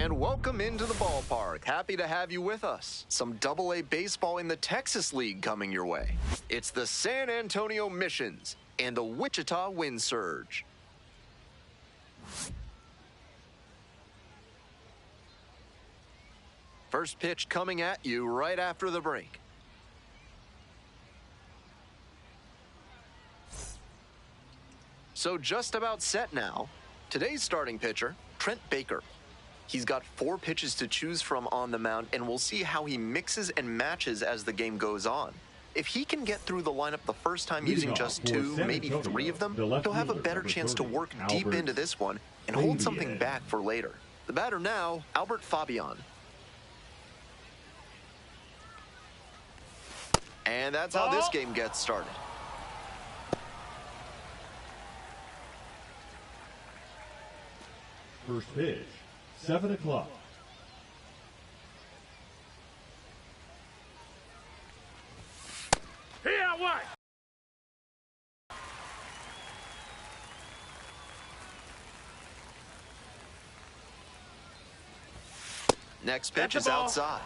And welcome into the ballpark. Happy to have you with us. Some Double-A baseball in the Texas League coming your way. It's the San Antonio Missions and the Wichita Wind Surge. First pitch coming at you right after the break. So just about set now. Today's starting pitcher, Trent Baker. He's got 4 pitches to choose from on the mound, and we'll see how he mixes and matches as the game goes on. If he can get through the lineup the first time using just 2, maybe 3 of them, he'll have a better chance to work deep into this one and hold something back for later. The batter now, Albert Fabian. And that's how this game gets started. First pitch, 7 o'clock. Here, what? Next pitch is outside.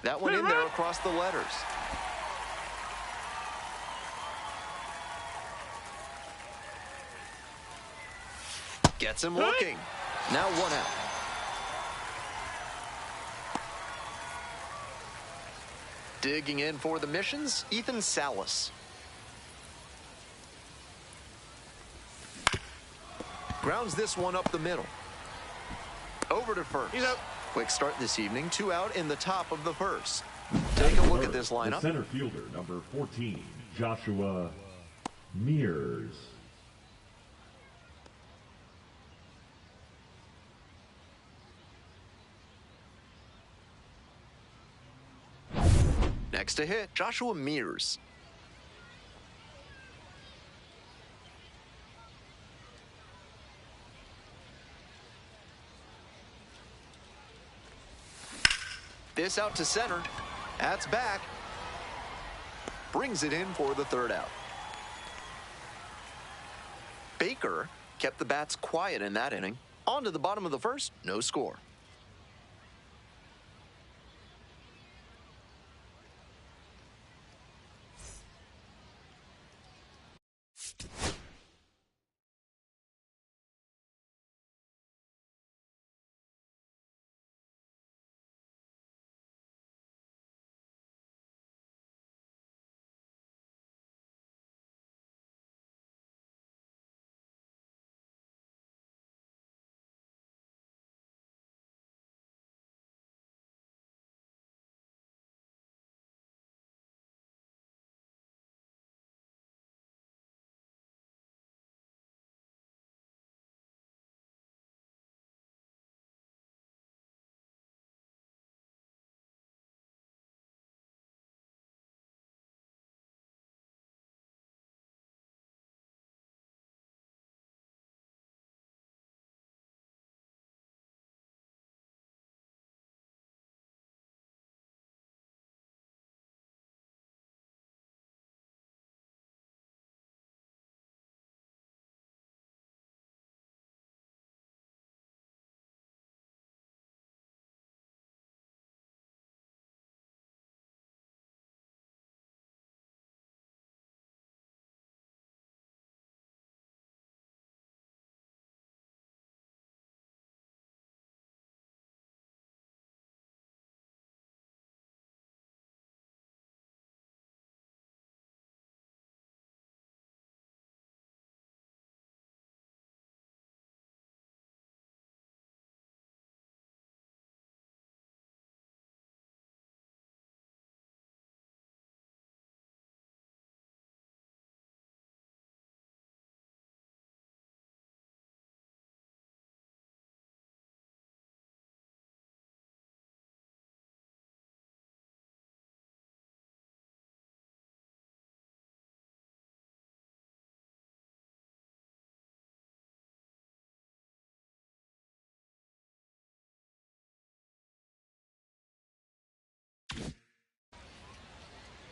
That one in there across the letters. Gets him looking. Now 1 out. Digging in for the Missions, Ethan Salas. Grounds this one up the middle. Over to first. Quick start this evening, 2 out in the top of the first. Take a look at this lineup. The center fielder, number 14, Joshua Mears. Next to hit, Joshua Mears. This out to center. That's back. Brings it in for the 3rd out. Baker kept the bats quiet in that inning. On to the bottom of the first, no score.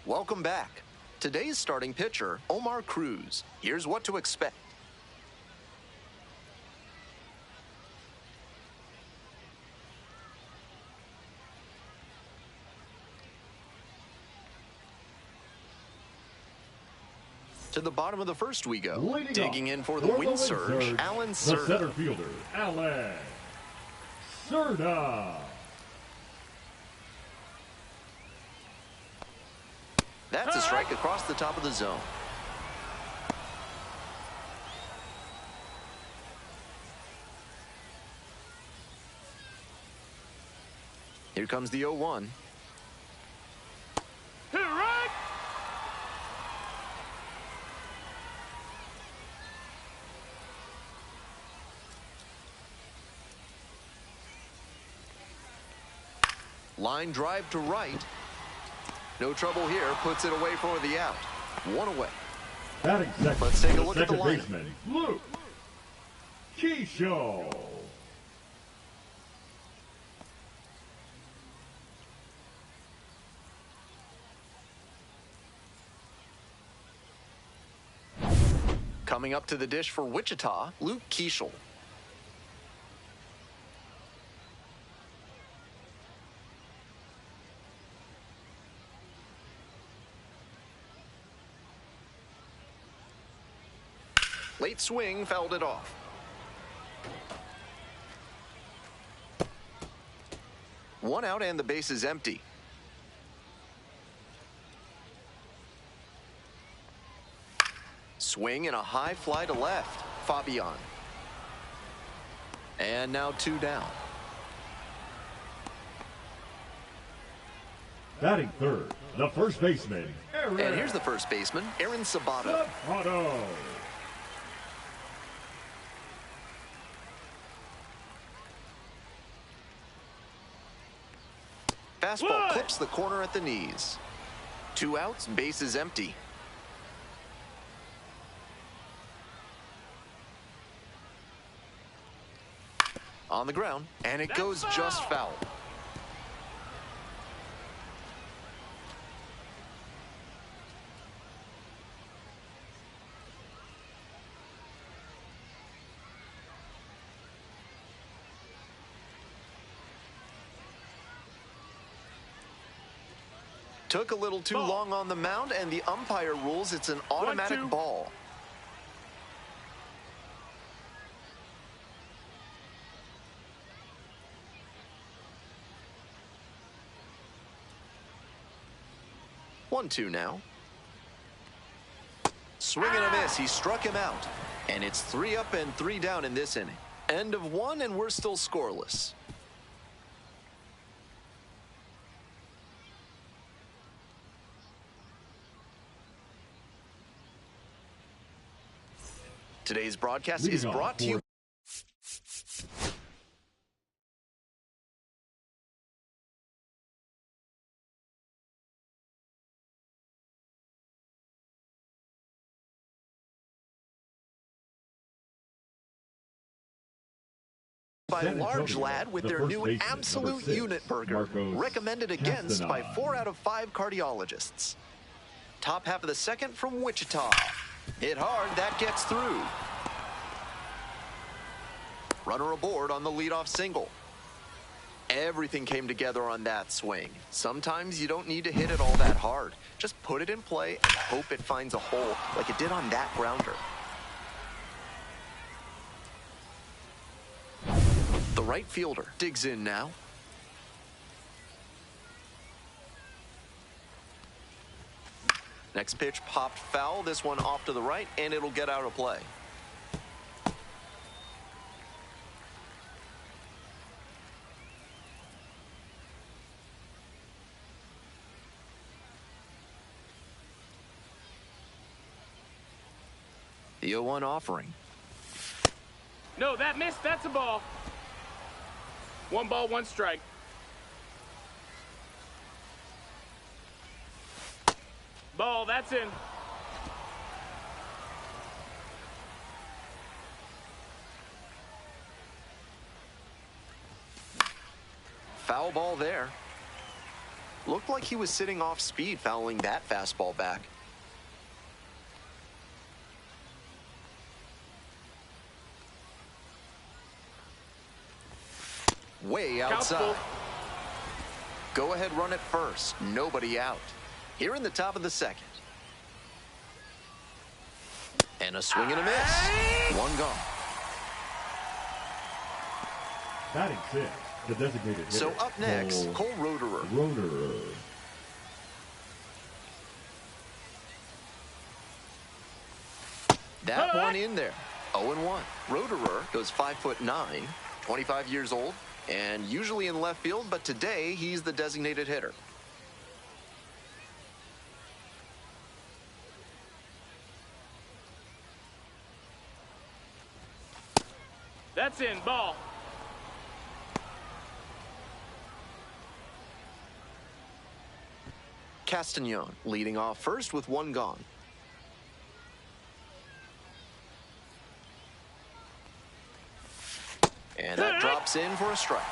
Welcome back. Today's starting pitcher, Omar Cruz. Here's what to expect. To the bottom of the first we go. Leading Digging up in for the wind surge, Alan the Cerda. center fielder, Alan Cerda. That's a strike across the top of the zone. Here comes the 0-1. Line drive to right. No trouble here. Puts it away for the out. One away. Batting second. Let's take a look at the second lineup. baseman, Luke Keisho. Coming up to the dish for Wichita, Luke Keisho. Late swing, fouled it off. One out and the base is empty. Swing and a high fly to left. Fabian. And now 2 down. Batting third, the first baseman, Aaron. And here's the first baseman, Aaron Sabato. Sabato. Fastball clips the corner at the knees. 2 outs, base is empty. On the ground, and it goes just foul. Took a little too long on the mound, and the umpire rules it's an automatic ball. One, 2 now. Swing and a miss. He struck him out. And it's 3 up and 3 down in this inning. End of 1, and we're still scoreless. Today's broadcast is brought to you. By Large Lad with their new Absolute Unit Burger, recommended against by 4 out of 5 cardiologists. Top half of the second from Wichita. Hit hard, that gets through. Runner aboard on the leadoff single. Everything came together on that swing. Sometimes you don't need to hit it all that hard. Just put it in play and hope it finds a hole like it did on that grounder. The right fielder digs in now. Next pitch popped foul. This one off to the right, and it'll get out of play. The 0-1 offering. No, that missed. That's a ball. 1 ball, 1 strike. Ball, that's in. Foul ball there. Looked like he was sitting off speed fouling that fastball back. Way outside. Go ahead, run at first. Nobody out. Here in the top of the second. And a swing and a miss. One gone. Batting six, the designated hitter. So up next, Cole Roederer. That one in there. 0-1. Roederer goes 5'9", 25 years old, and usually in left field, but today he's the designated hitter. That's in, ball. Castagnon leading off first with one gone. And that drops in for a strike.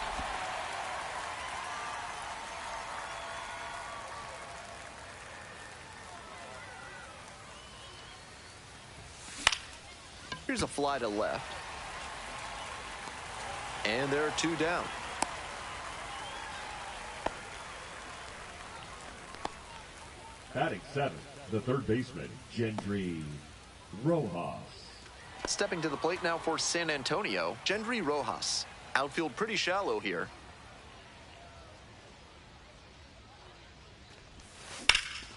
Here's a fly to left. And there are two down. Batting seventh, the third baseman, Gendry Rojas. Stepping to the plate now for San Antonio, Gendry Rojas. Outfield pretty shallow here.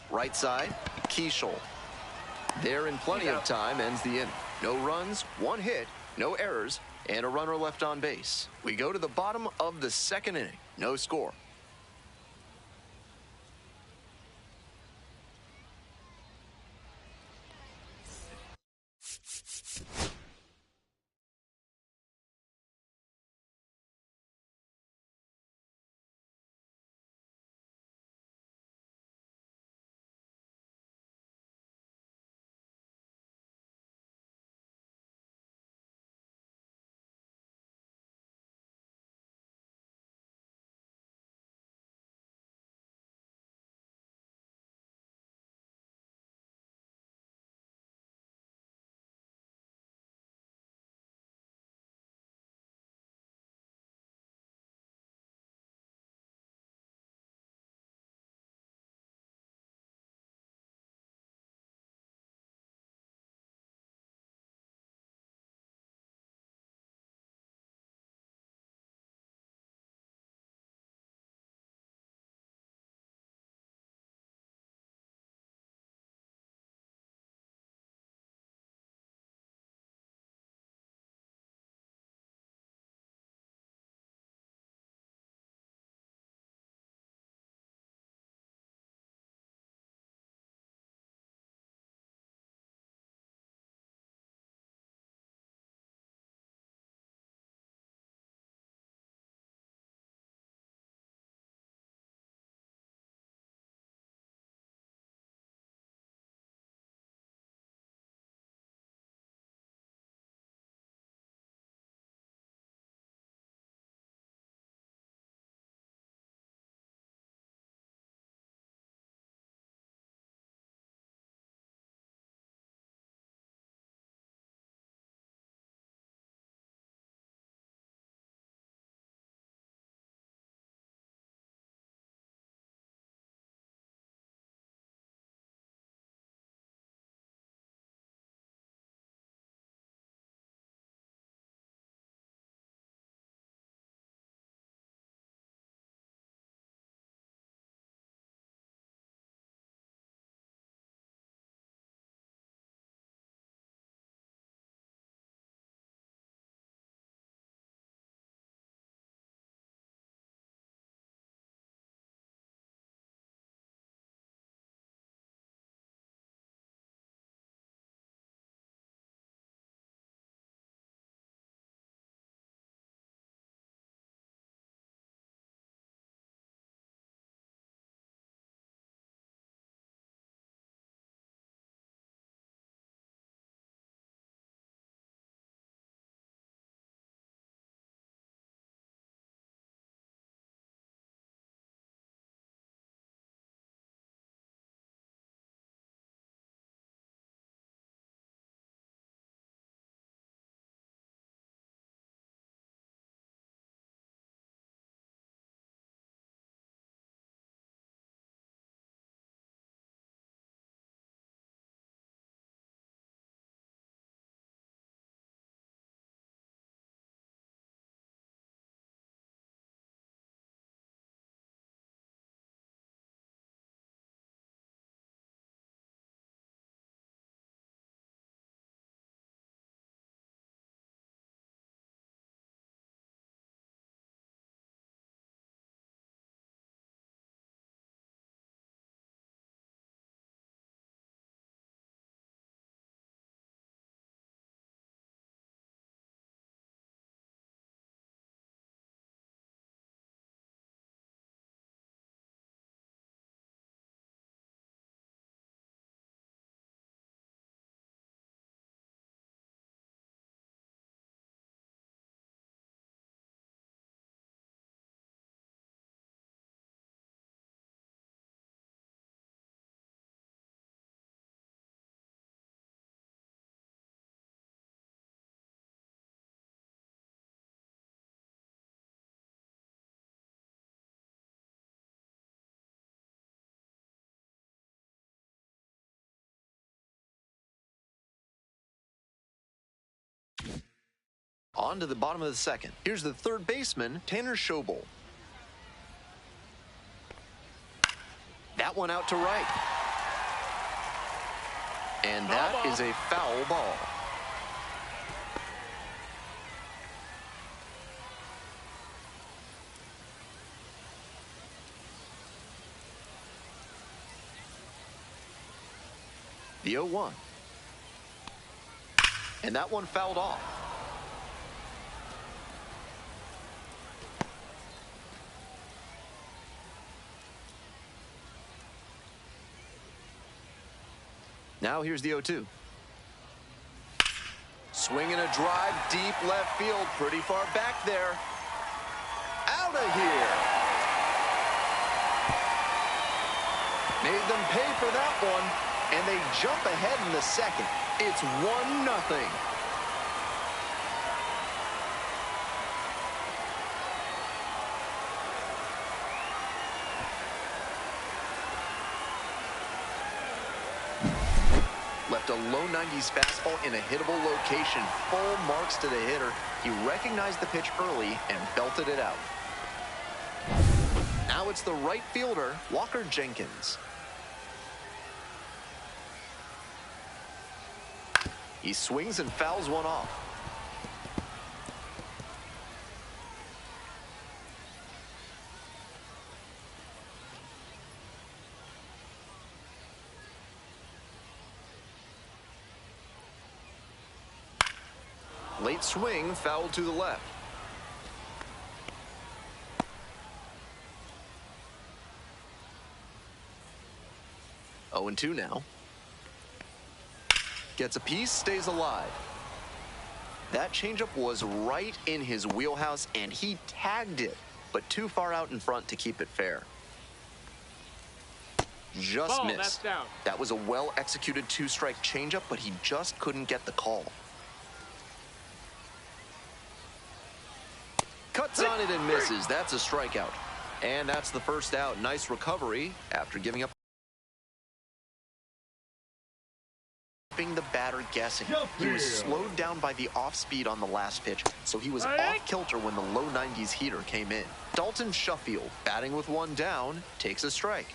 Right side, Keishel. There in plenty of time, ends the inning. No runs, one hit, no errors, and a runner left on base. We go to the bottom of the second inning. No score. On to the bottom of the second. Here's the third baseman, Tanner Schobel. That one out to right. And that is a foul ball. The 0-1. And that one fouled off. Now here's the 0-2. Swinging a drive deep left field, pretty far back there. Out of here. Made them pay for that one. And they jump ahead in the second. It's 1-0. Left a low 90s fastball in a hittable location. Full marks to the hitter. He recognized the pitch early and belted it out. Now it's the right fielder, Walker Jenkins. He swings and fouls one off. Late swing, foul to the left. Oh, 0-2 now. Gets a piece, stays alive. That changeup was right in his wheelhouse, and he tagged it, but too far out in front to keep it fair. Just missed. That was a well-executed two-strike changeup, but he just couldn't get the call. Cuts on it and misses. That's a strikeout. And that's the first out. Nice recovery after giving up. The batter guessing. He was slowed down by the off-speed on the last pitch, so he was off-kilter when the low 90s heater came in. Dalton Shuffield, batting with one down, takes a strike.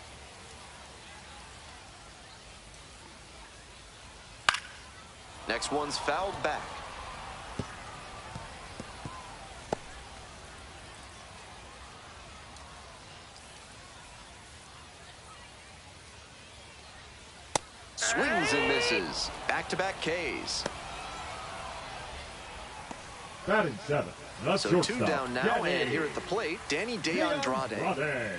Next one's fouled back. Swings and misses. Back-to-back Ks. Batting seventh. So two down now, and here at the plate, Danny DeAndrade.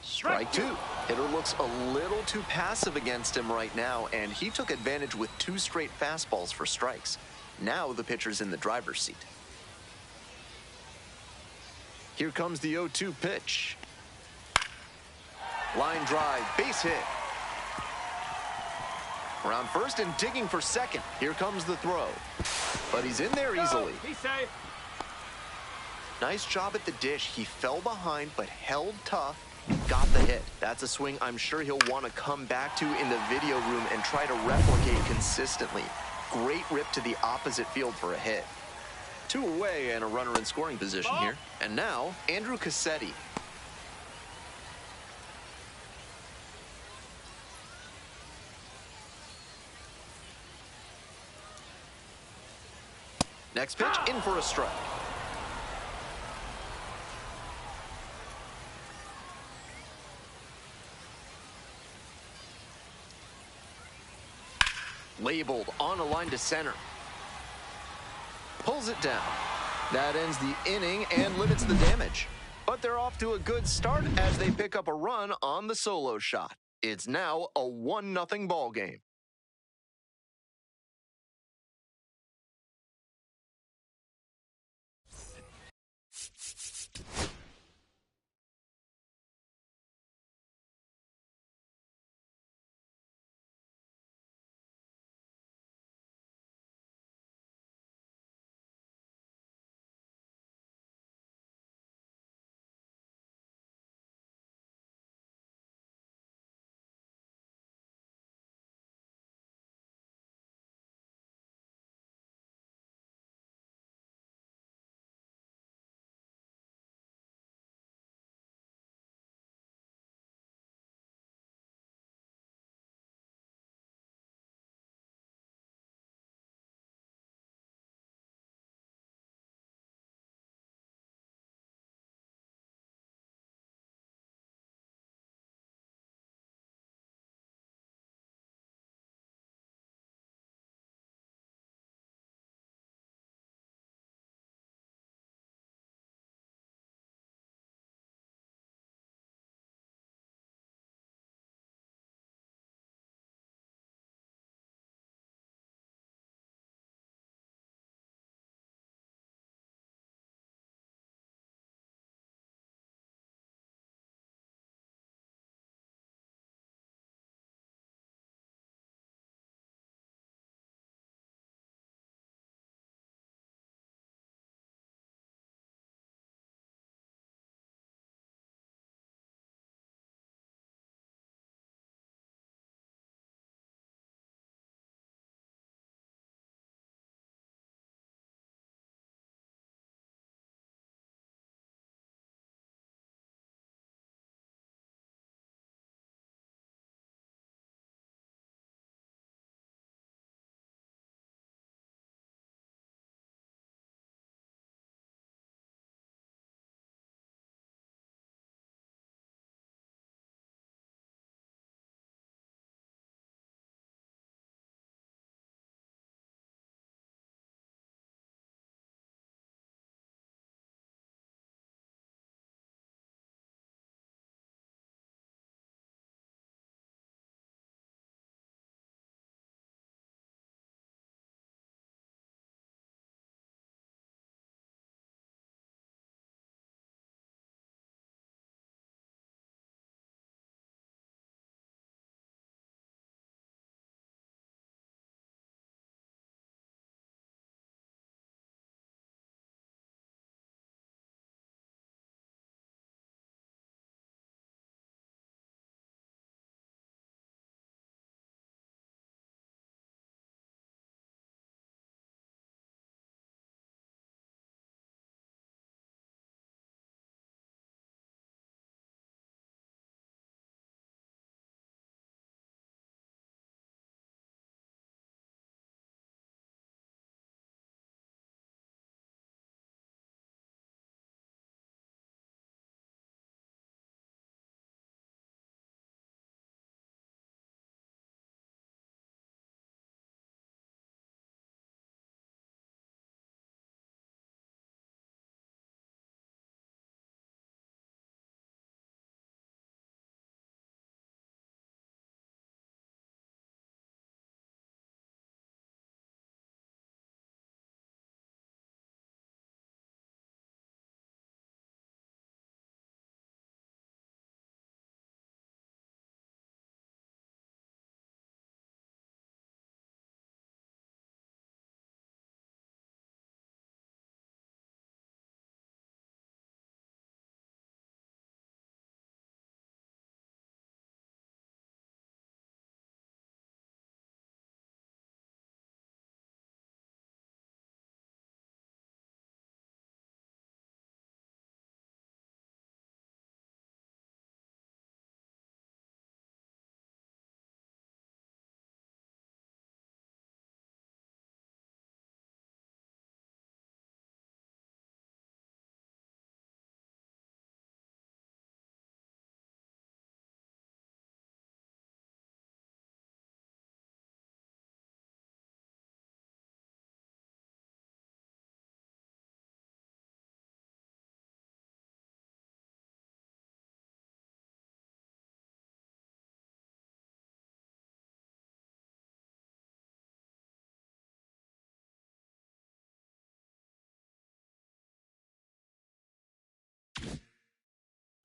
Strike two. Hitter looks a little too passive against him right now, and he took advantage with two straight fastballs for strikes. Now the pitcher's in the driver's seat. Here comes the 0-2 pitch. Line drive, base hit. Around first and digging for second. Here comes the throw. But he's in there easily. He's safe. Nice job at the dish. He fell behind, but held tough. Got the hit. That's a swing I'm sure he'll want to come back to in the video room and try to replicate consistently. Great rip to the opposite field for a hit. Two away and a runner in scoring position here. And now, Andrew Cassetti. Next pitch, in for a strike. Labeled on a line to center. Pulls it down. That ends the inning and limits the damage. But they're off to a good start as they pick up a run on the solo shot. It's now a 1-0 ball game.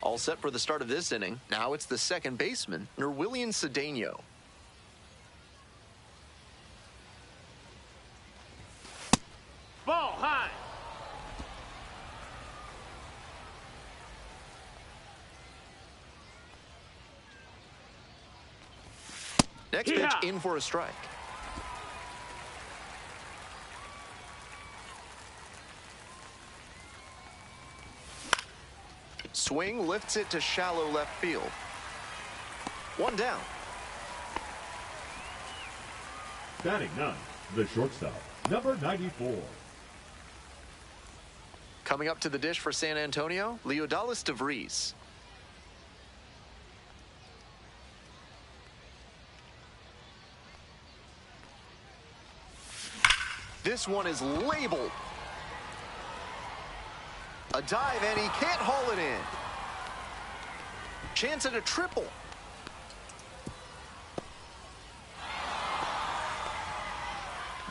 All set for the start of this inning. Now it's the second baseman, Nerwillian Cedeno. Ball high. Next pitch in for a strike. Swing lifts it to shallow left field. One down. Batting ninth, the shortstop, number 94. Coming up to the dish for San Antonio, Leodalis DeVries. This one is labeled. A dive, and he can't haul it in. Chance at a triple.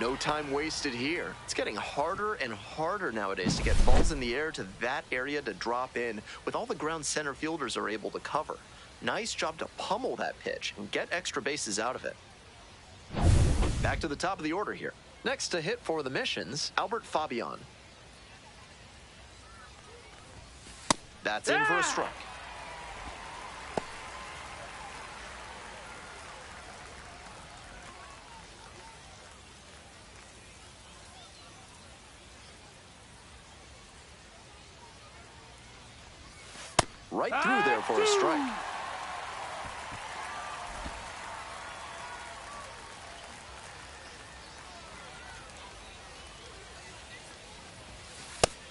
No time wasted here. It's getting harder and harder nowadays to get balls in the air to that area to drop in with all the ground center fielders are able to cover. Nice job to pummel that pitch and get extra bases out of it. Back to the top of the order here. Next to hit for the Missions, Albert Fabian. That's in for a strike. Right through there for a strike.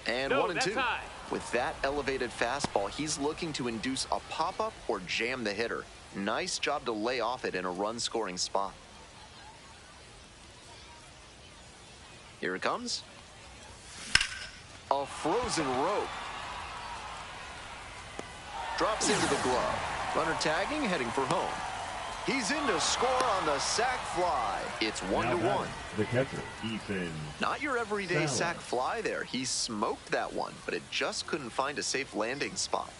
And 1-2. High. With that elevated fastball, he's looking to induce a pop-up or jam the hitter. Nice job to lay off it in a run-scoring spot. Here it comes. A frozen rope. Drops into the glove. Runner tagging, heading for home. He's in to score on the sac fly. It's 1-1. The catcher, Ethan. Not your everyday Salas. sac fly there. He smoked that one, but it just couldn't find a safe landing spot.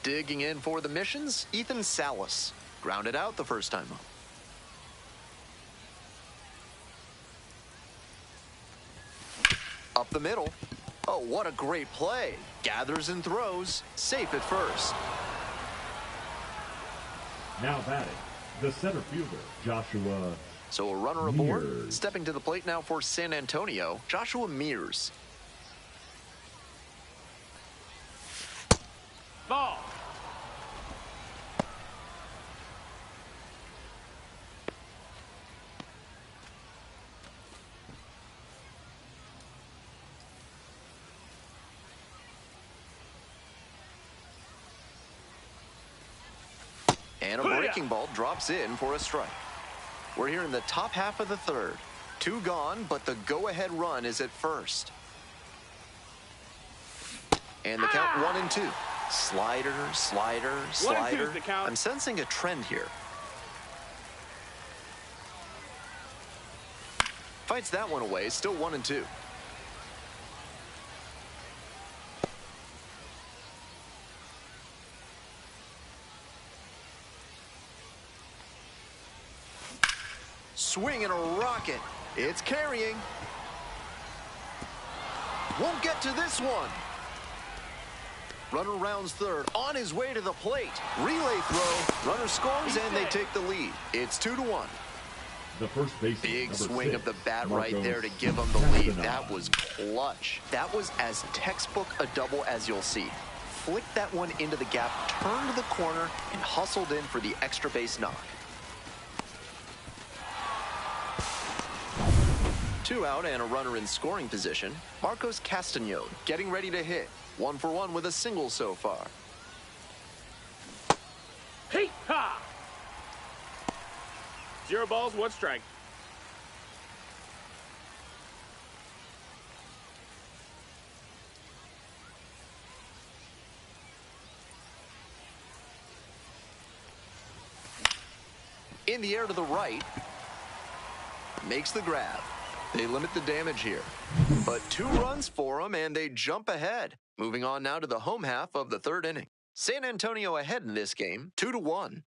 Digging in for the Missions, Ethan Salas. Grounded out the first time up. Up the middle. Oh, what a great play. Gathers and throws. Safe at first. Now batting, the center fielder, Joshua. So a runner aboard. Mears. Stepping to the plate now for San Antonio, Joshua Mears. Ball. And a breaking ball drops in for a strike. We're here in the top half of the third. 2 gone, but the go-ahead run is at first. And the count 1-2. Slider, slider, 1-2 slider. is the count. I'm sensing a trend here. Fights that one away, still 1-2. Swing and a rocket. It's carrying. Won't get to this one. Runner rounds third, on his way to the plate. Relay throw. Runner scores, and they take the lead. It's 2-1. The first baseman, Big number swing 6, of the bat right Marcos there to give them the lead. Castanon. That was clutch. That was as textbook a double as you'll see. Flicked that one into the gap, turned to the corner, and hustled in for the extra base knock. 2 out and a runner in scoring position. Marcos Castanon getting ready to hit. 1 for 1 with a single so far. Hey, ha! 0 balls, 1 strike. In the air to the right. Makes the grab. They limit the damage here. But 2 runs for them, and they jump ahead. Moving on now to the home half of the third inning. San Antonio ahead in this game, 2-1.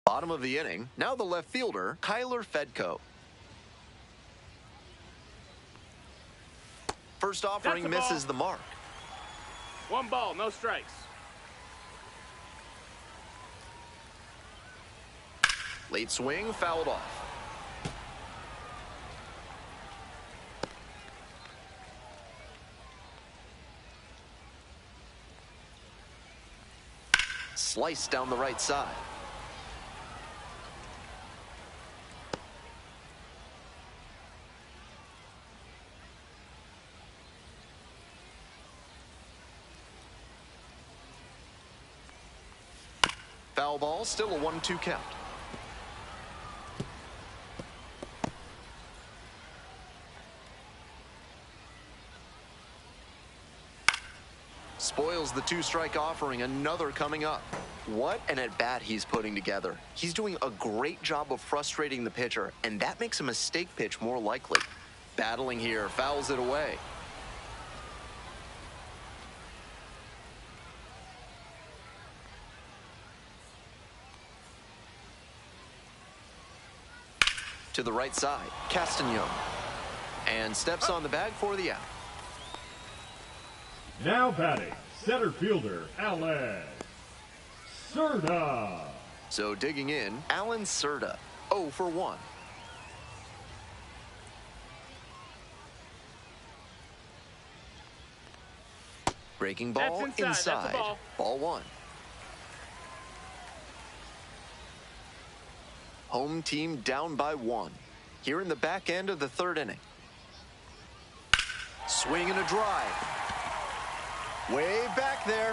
Bottom of the inning, now the left fielder, Kyler Fedko. First offering misses the mark. 1 ball, no strikes. Late swing, fouled off. sliced down the right side. Foul ball, still a 1-2 count. Spoils the 2-strike offering, another coming up. What an at-bat he's putting together. He's doing a great job of frustrating the pitcher, and that makes a mistake pitch more likely. Battling here, fouls it away. To the right side, Castagnon. And steps on the bag for the out. Now batting, center fielder, Alan Cerda. So digging in, Alan Cerda, 0 for 1. Breaking ball inside. Ball 1. Home team down by 1. Here in the back end of the 3rd inning. Swing and a drive. Way back there.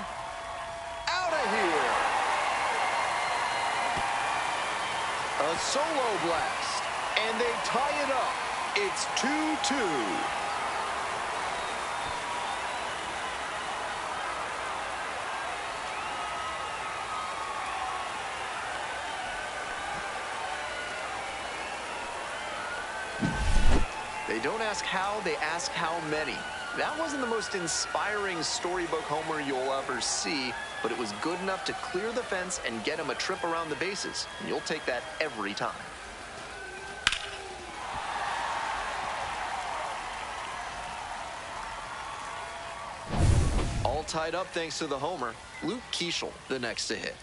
Out of here. A solo blast. And they tie it up. It's 2-2. They don't ask how, they ask how many. That wasn't the most inspiring storybook homer you'll ever see, but it was good enough to clear the fence and get him a trip around the bases. And you'll take that every time. All tied up thanks to the homer. Luke Keeschel, the next to hit.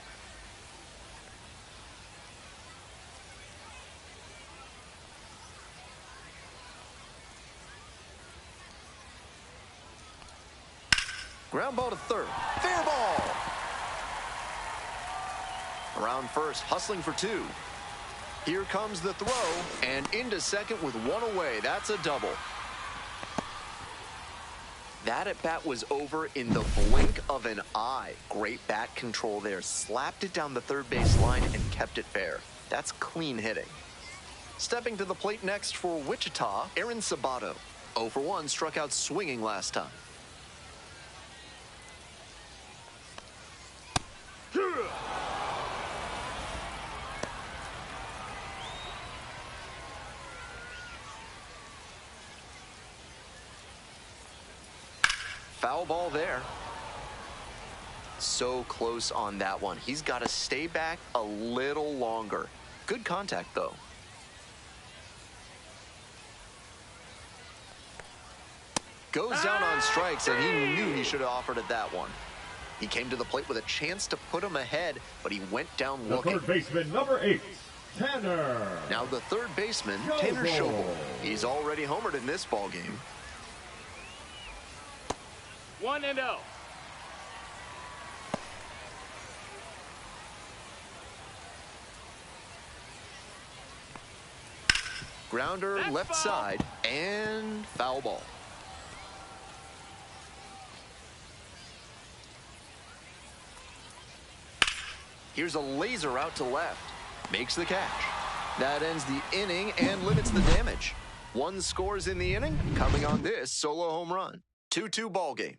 Ground ball to third. Fair ball. Around first, hustling for 2. Here comes the throw, and into second with 1 away. That's a double. That at-bat was over in the blink of an eye. Great bat control there. Slapped it down the third base line and kept it fair. That's clean hitting. Stepping to the plate next for Wichita, Aaron Sabato. 0 for 1, struck out swinging last time. Foul ball there. So close on that one. He's got to stay back a little longer. Good contact, though. Goes down on strikes, and he knew he should have offered it that one. He came to the plate with a chance to put him ahead, but he went down looking. The third baseman, number 8, Tanner. Now the third baseman, Tanner Schobel. He's already homered in this ball game. 1-0. Grounder That's left foul. side, and foul ball. Here's a laser out to left. Makes the catch. That ends the inning and limits the damage. 1 scores in the inning, coming on this solo home run. 2-2 ball game.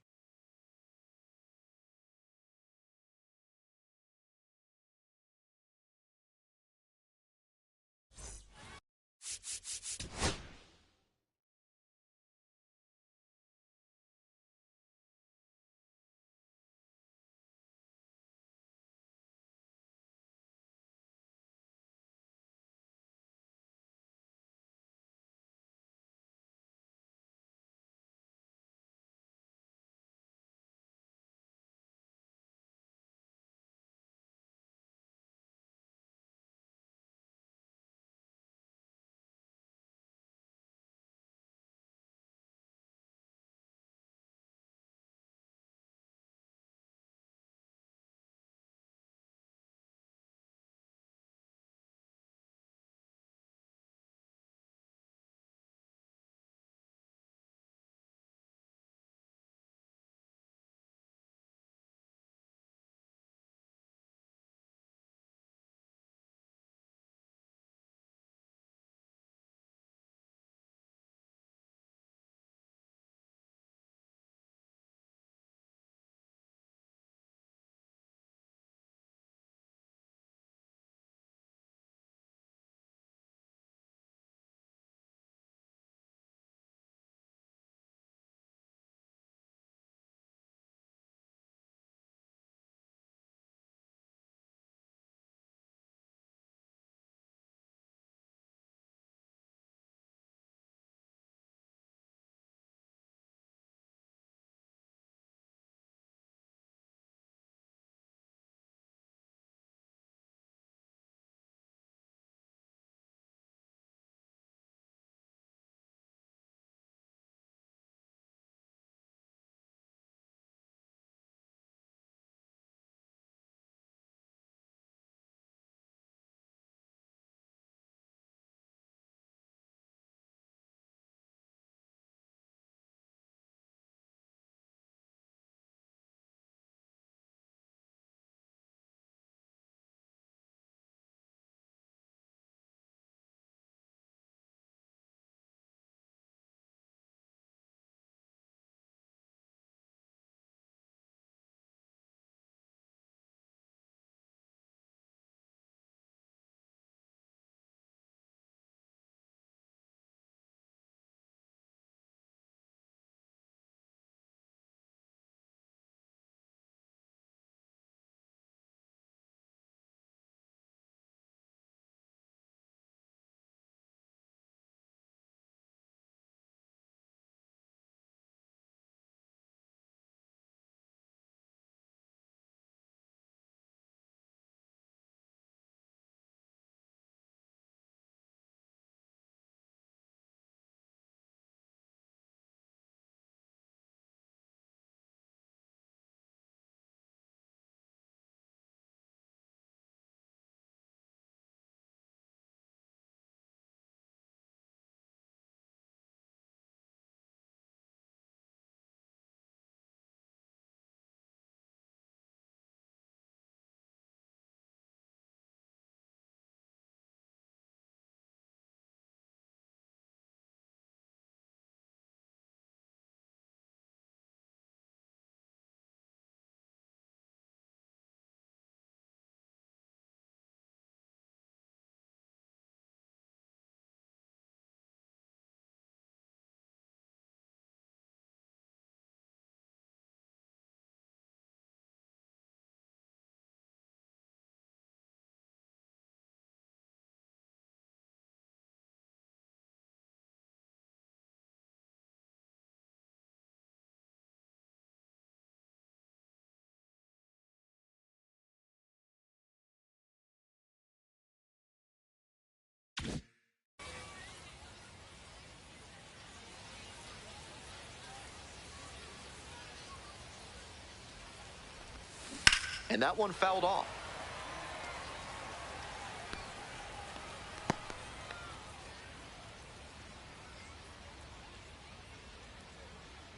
and that one fouled off.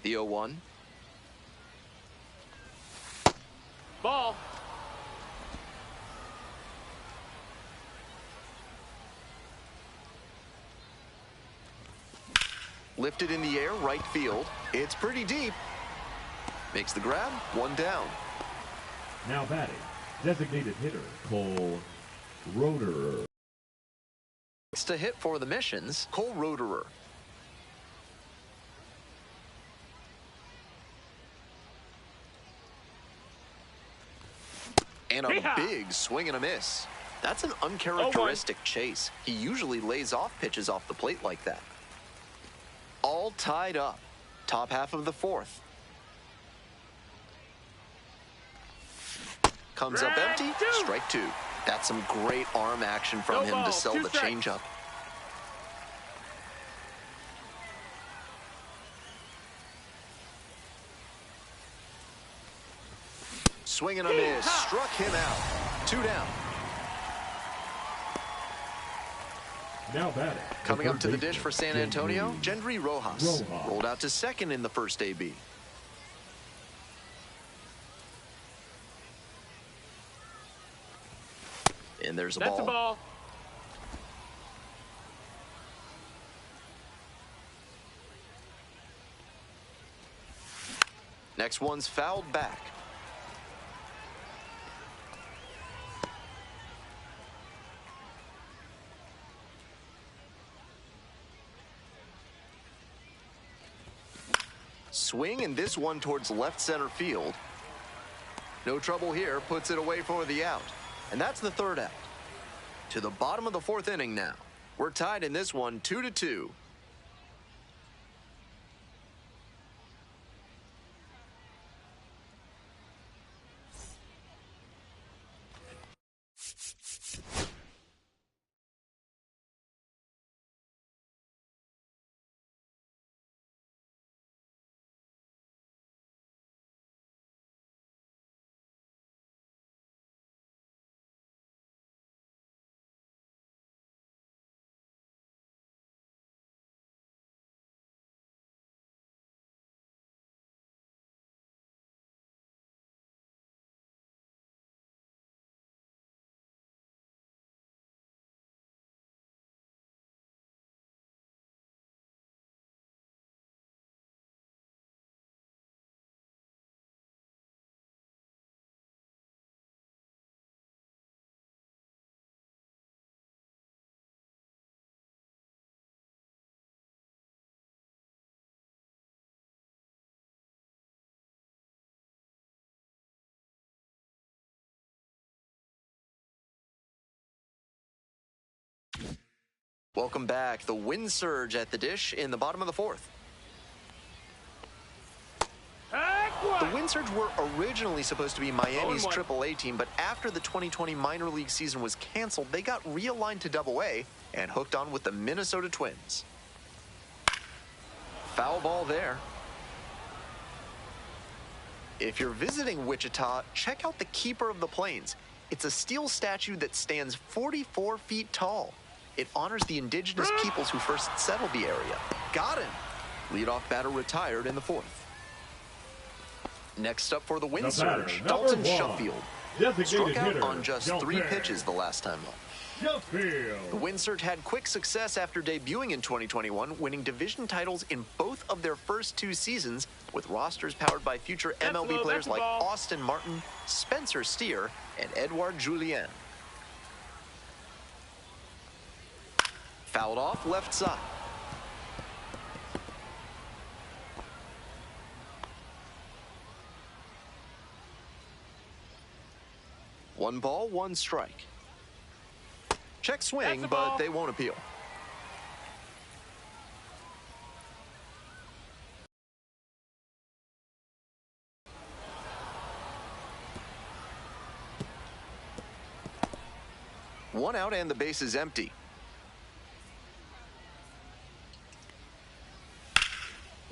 The 0-1. Ball. Lifted in the air, right field. It's pretty deep. Makes the grab, one down. Now batting, designated hitter Cole Roederer. Next to hit for the Missions, Cole Roederer. And a big swing and a miss. That's an uncharacteristic chase. He usually lays off pitches off the plate like that. All tied up. Top half of the fourth. Comes up empty, strike two. That's some great arm action from him to sell the changeup. Swing and a miss, struck him out. Two down. Now batting. Coming up to the dish for San Antonio, Gendry Rojas. Rolled out to second in the first AB. And there's a ball. That's a ball. Next one's fouled back. Swing, and this one towards left center field. No trouble here, puts it away for the out. And that's the third out. To the bottom of the fourth inning now. We're tied in this one, 2-2. Welcome back. The wind surge at the dish in the bottom of the fourth. The Wind Surge were originally supposed to be Miami's AAA team, but after the 2020 minor league season was canceled, they got realigned to Double-A and hooked on with the Minnesota Twins. Foul ball there. If you're visiting Wichita, check out the Keeper of the Plains. It's a steel statue that stands 44 feet tall. It honors the indigenous peoples who first settled the area. Got him. Leadoff batter retired in the fourth. Next up for the Wind Surge, Dalton Sheffield. Struck out on just 3 pitches the last time up. The Wind Surge had quick success after debuting in 2021, winning division titles in both of their first 2 seasons, with rosters powered by future MLB players like Austin Martin, Spencer Steer, and Edouard Julien. Fouled off left side. One ball, one strike. Check swing, but they won't appeal. One out and the base is empty.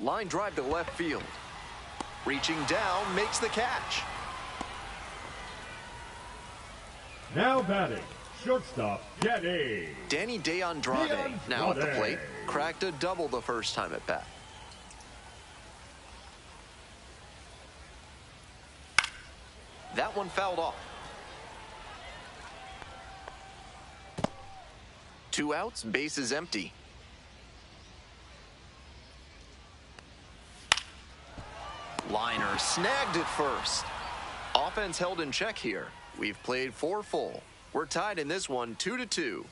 Line drive to left field. Reaching down, makes the catch. Now batting, shortstop, Danny. Danny De Andrade, now at the plate, cracked a double the first time at bat. That one fouled off. 2 outs, bases empty. Liner snagged it first. Offense held in check here. We've played 4 full. We're tied in this one 2-2.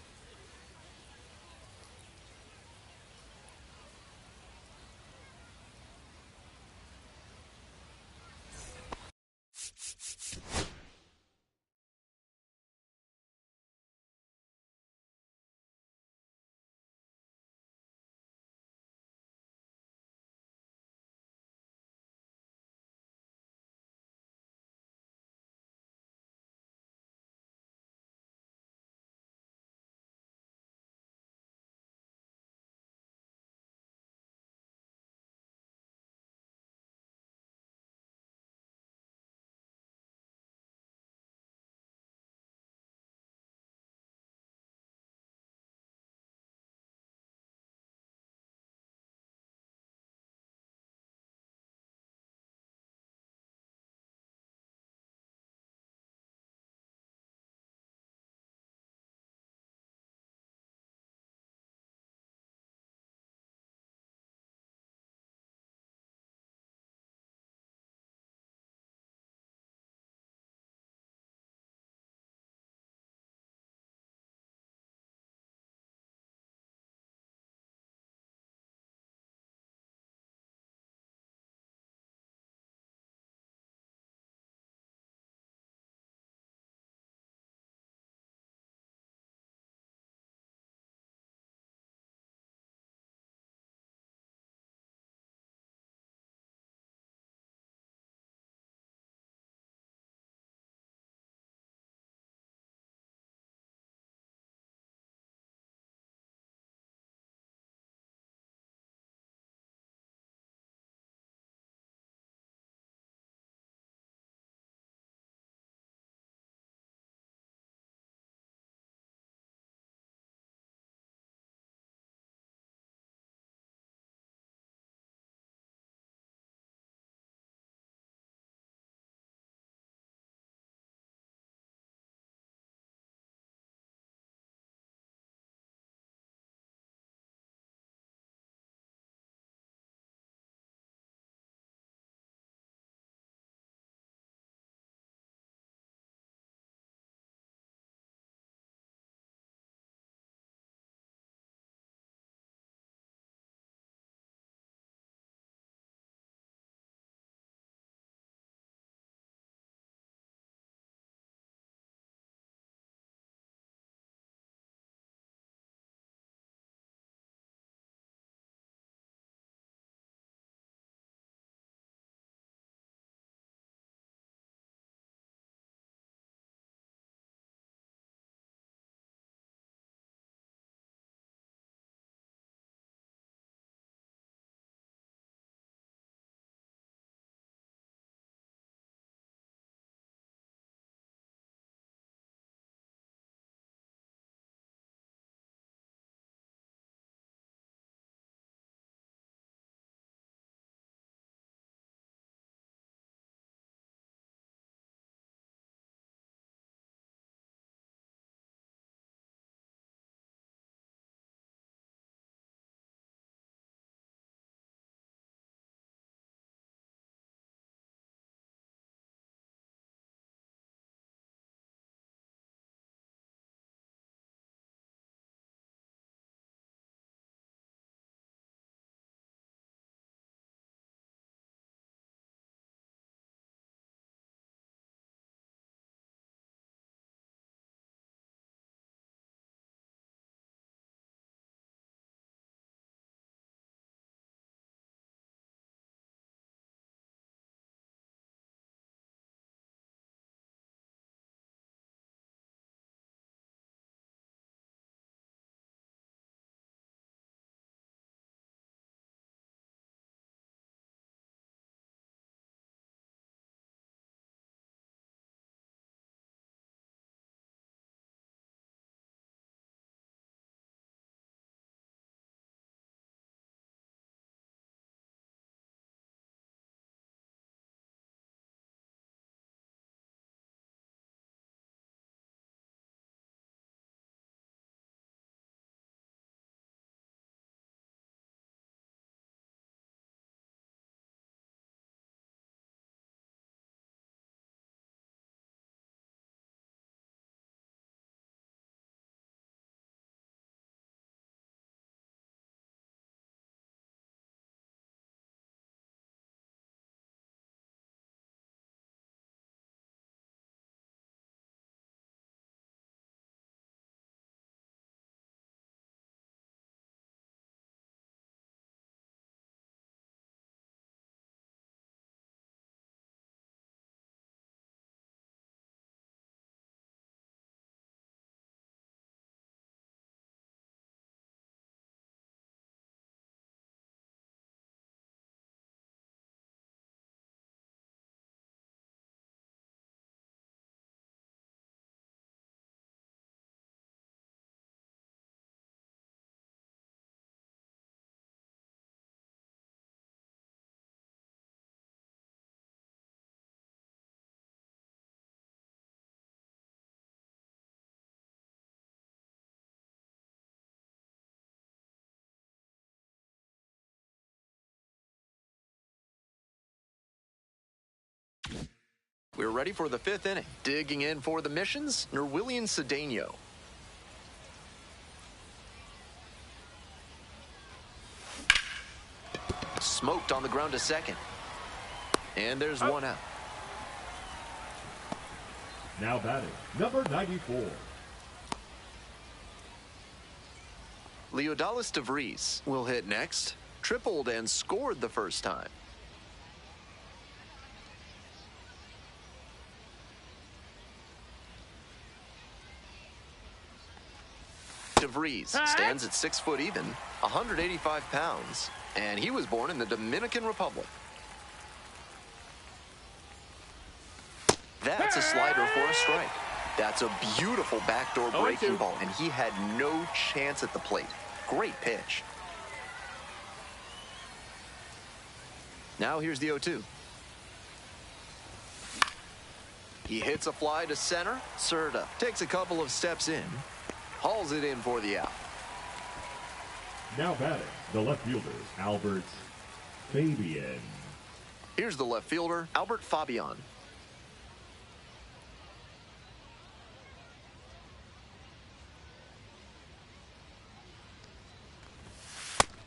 We're ready for the 5th inning. Digging in for the missions, Nerwillian Cedeno. Smoked on the ground to second. And there's one out. Now batting, number 94. Leodalis DeVries will hit next. Tripled and scored the first time. DeVries stands at 6 foot even, 185 pounds, and he was born in the Dominican Republic. That's a slider for a strike. That's a beautiful backdoor breaking ball, and he had no chance at the plate. Great pitch. Now here's the 0-2. He hits a fly to center. Serta takes a couple of steps in. Hauls it in for the out. Now batting, the left fielder, Albert Fabian. Here's the left fielder, Albert Fabian.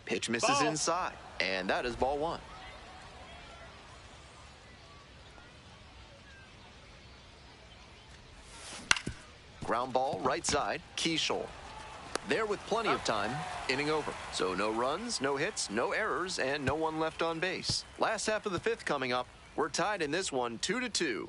Pitch misses inside, and that is ball 1. Ground ball, right side, Keishel. There with plenty of time, inning over. So no runs, no hits, no errors, and no one left on base. Last half of the 5th coming up. We're tied in this one, 2-2.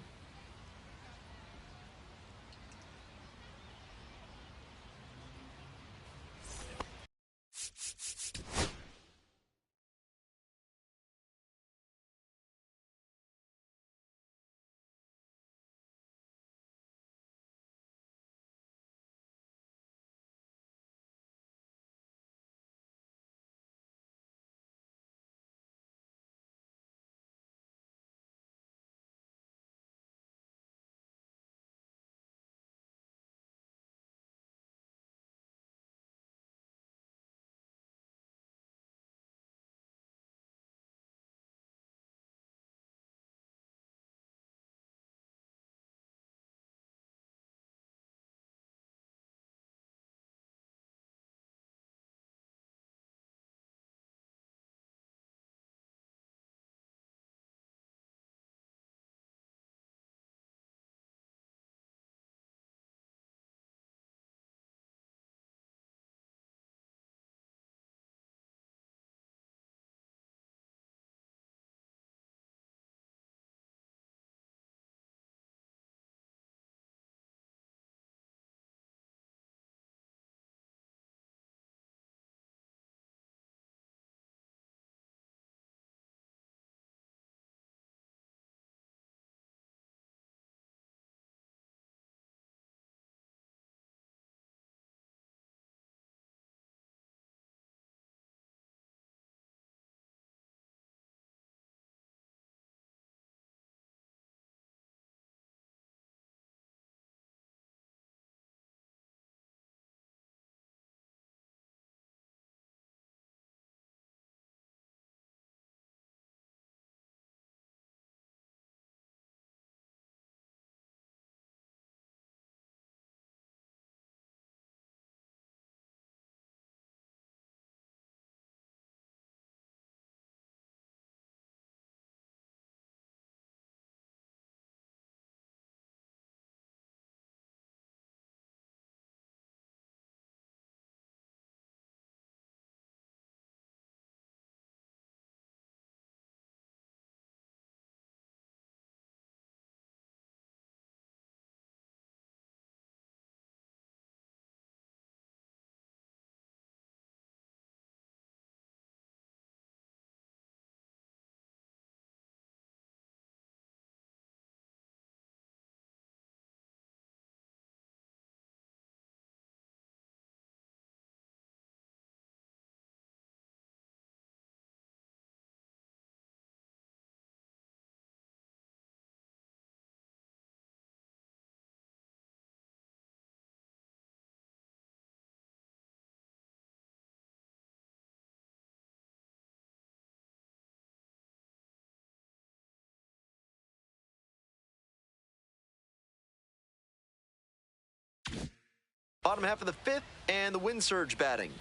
Bottom half of the fifth, and the wind surge batting.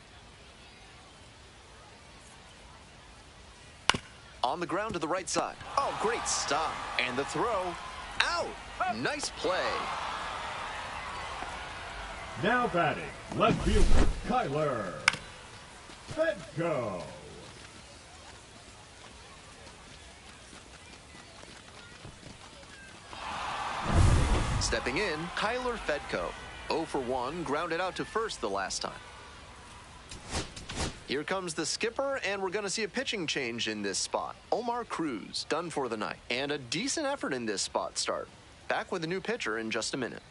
On the ground to the right side. Oh, great stop. And the throw. Out. Nice play. Now batting, left fielder Kyler Fedko. Stepping in, Kyler Fedko. 0 for 1, grounded out to first the last time. Here comes the skipper, and we're going to see a pitching change in this spot. Omar Cruz, done for the night. And a decent effort in this spot start. Back with a new pitcher in just a minute.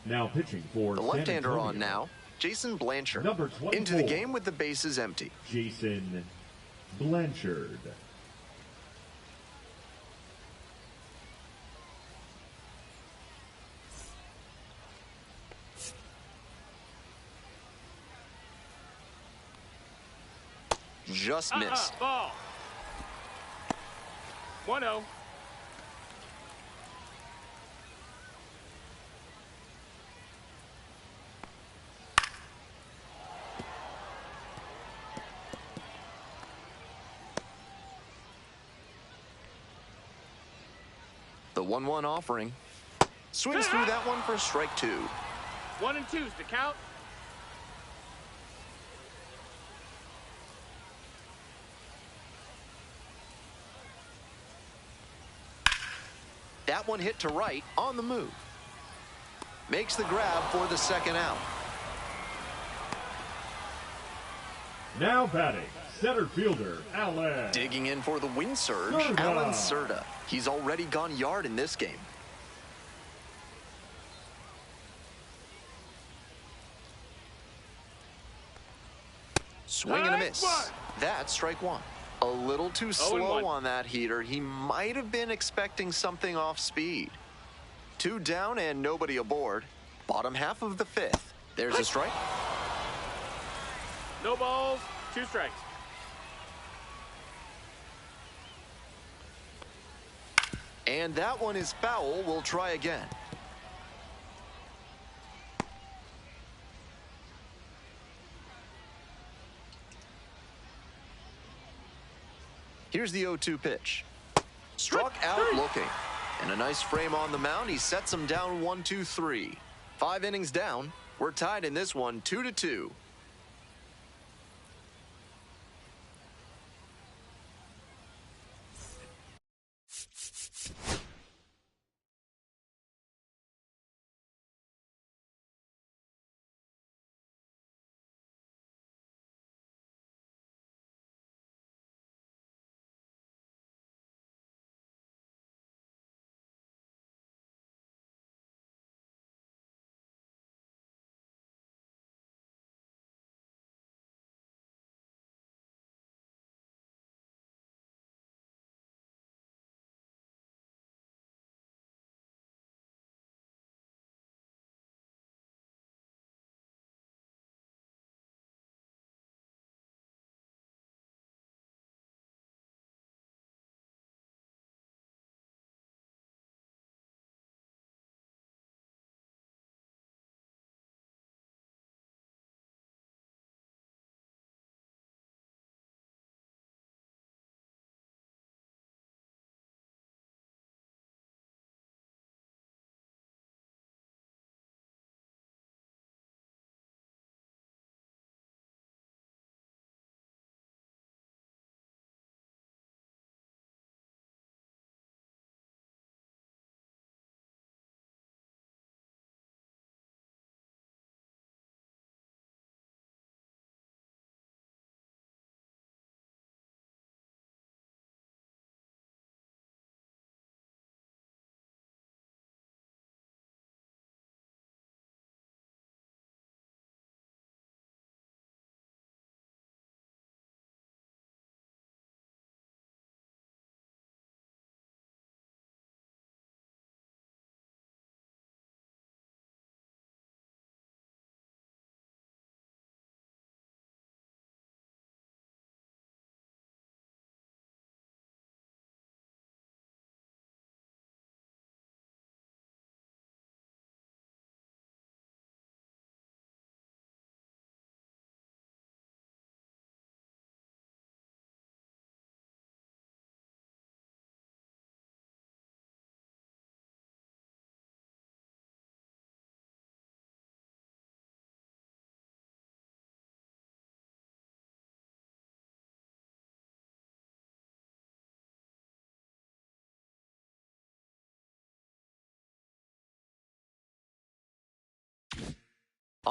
Now pitching for the left-hander San on Antonio. now, Jason Blanchard. Number 24. Into the game with the bases empty. Jason Blanchard. Just missed. Ball. 1-0. The 1-1 offering. Swings through that one for strike 2. 1 and 2's the count. That one hit to right on the move. Makes the grab for the second out. Now batting, center fielder Alan. Digging in for the wind surge, Serta. Alan Serta. He's already gone yard in this game. Swing and a miss. That's strike 1. A little too slow on that heater. He might have been expecting something off speed. 2 down and nobody aboard. Bottom half of the 5th. There's a strike. No balls, 2 strikes. And that one is foul. We'll try again. Here's the 0-2 pitch. Struck out looking. And a nice frame on the mound. He sets him down 1-2-3. 5 innings down. We're tied in this one 2-2.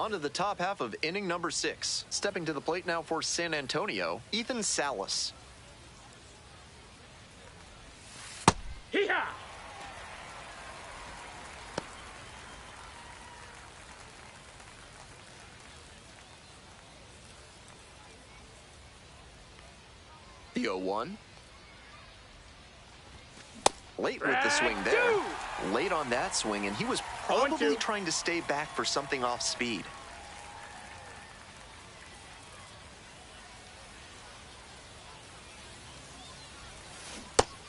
On to the top half of inning number 6. Stepping to the plate now for San Antonio, Ethan Salas. Hee-haw! The 0-1. Late with the swing there. Late on that swing, and he was probably trying to stay back for something off speed.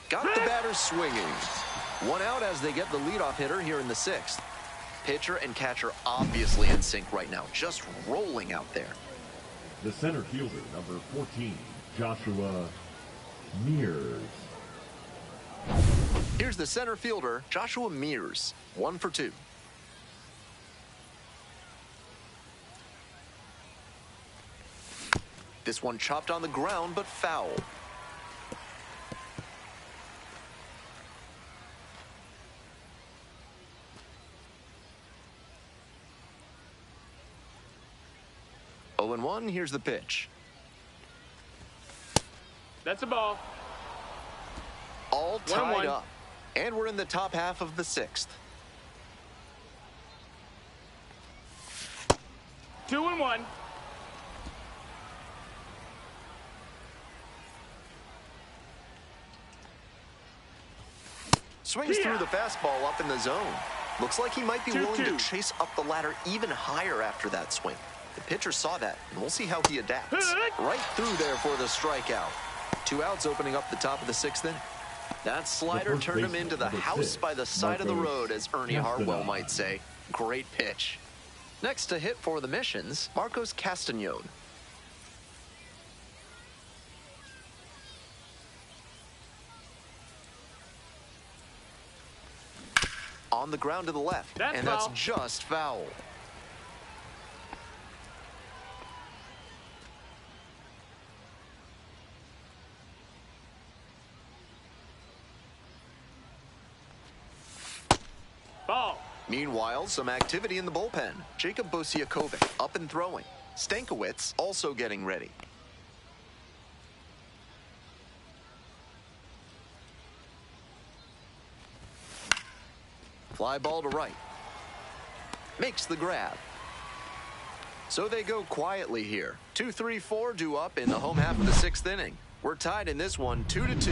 Got the batter swinging. One out as they get the leadoff hitter here in the 6th. Pitcher and catcher obviously in sync right now, just rolling out there. The center fielder, number 14, Joshua Mears. Here's the center fielder, Joshua Mears, 1 for 2. This one chopped on the ground, but foul. Oh and 1, here's the pitch. That's a ball. All tied 1-1. up. And we're in the top half of the 6th. 2-1. Swings through the fastball up in the zone. Looks like he might be willing to chase up the ladder even higher after that swing. The pitcher saw that, and we'll see how he adapts. Right through there for the strikeout. 2 outs opening up the top of the 6th inning. That slider turned him into the house by the side of the road, as Ernie Hartwell might say. Great pitch. Next to hit for the Missions, Marcos Castañón. On the ground to the left, and that's just foul. Ball. Meanwhile, some activity in the bullpen. Jacob Bosiakovic up and throwing. Stankiewicz also getting ready. Fly ball to right. Makes the grab. So they go quietly here. 2-3-4 due up in the home half of the 6th inning. We're tied in this one 2-2.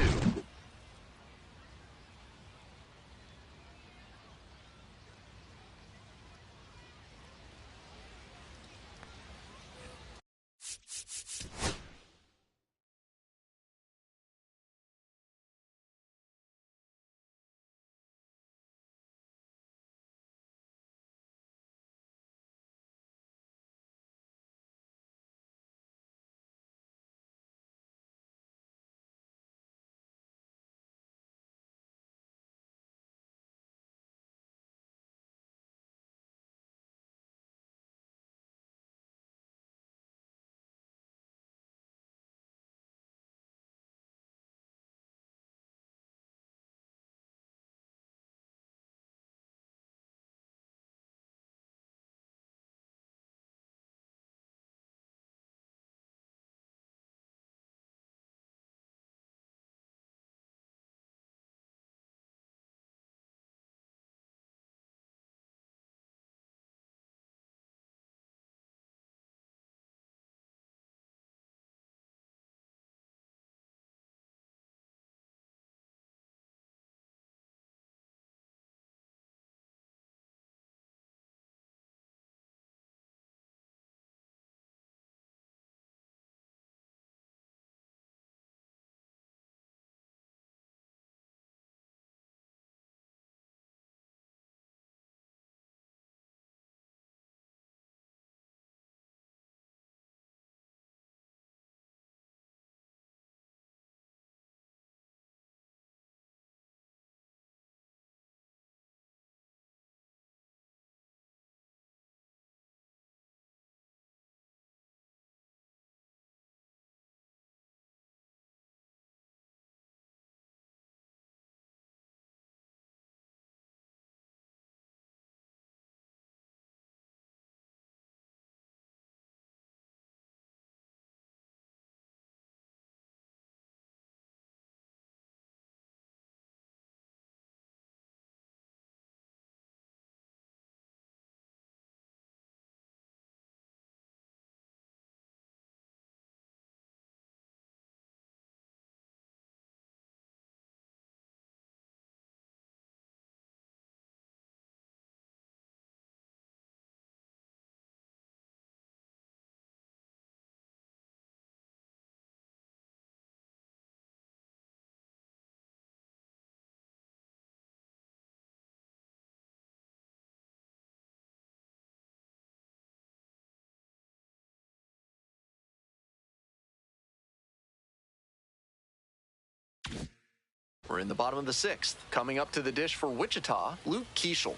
We're in the bottom of the 6th. Coming up to the dish for Wichita, Luke Keeschel.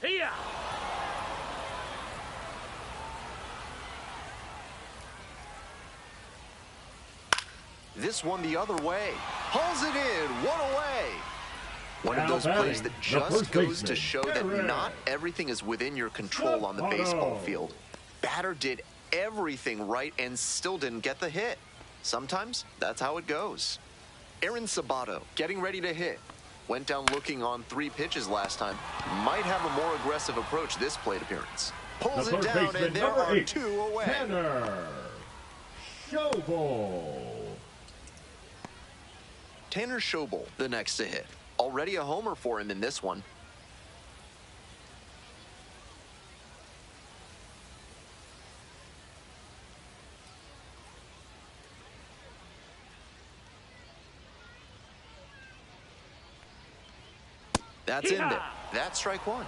Here. This one the other way. Hauls it in, one away. One of Now those batting, plays that the just first goes baseman, to show that Aaron. not everything is within your control on the baseball field. Batter did everything right and still didn't get the hit. Sometimes that's how it goes. Aaron Sabato getting ready to hit. Went down looking on 3 pitches last time. Might have a more aggressive approach this plate appearance. Pulls The it first down baseman, and there number are 8, 2 away. Tanner Schobel. Tanner Schobel, the next to hit. Already a homer for him in this one. That's in there. That's strike 1.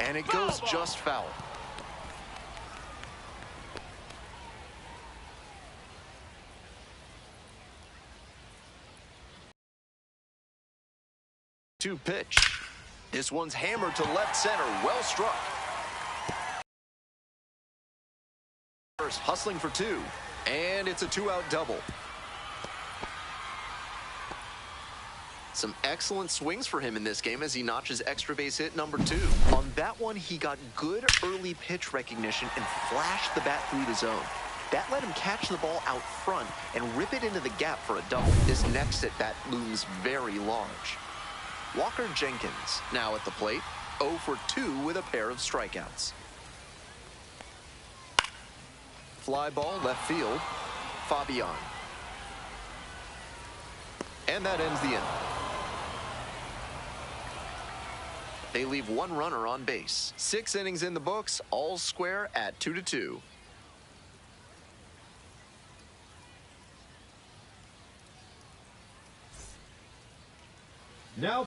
And it goes just foul. Two pitch. This one's hammered to left center. Well struck. First hustling for 2. And it's a 2-out double. Some excellent swings for him in this game as he notches extra base hit number 2. On that one, he got good early pitch recognition and flashed the bat through the zone. That let him catch the ball out front and rip it into the gap for a double. This next at bat looms very large. Walker Jenkins now at the plate, 0 for 2 with a pair of strikeouts. Fly ball left field, Fabian. And that ends the inning. They leave 1 runner on base. 6 innings in the books, all square at 2-2. Now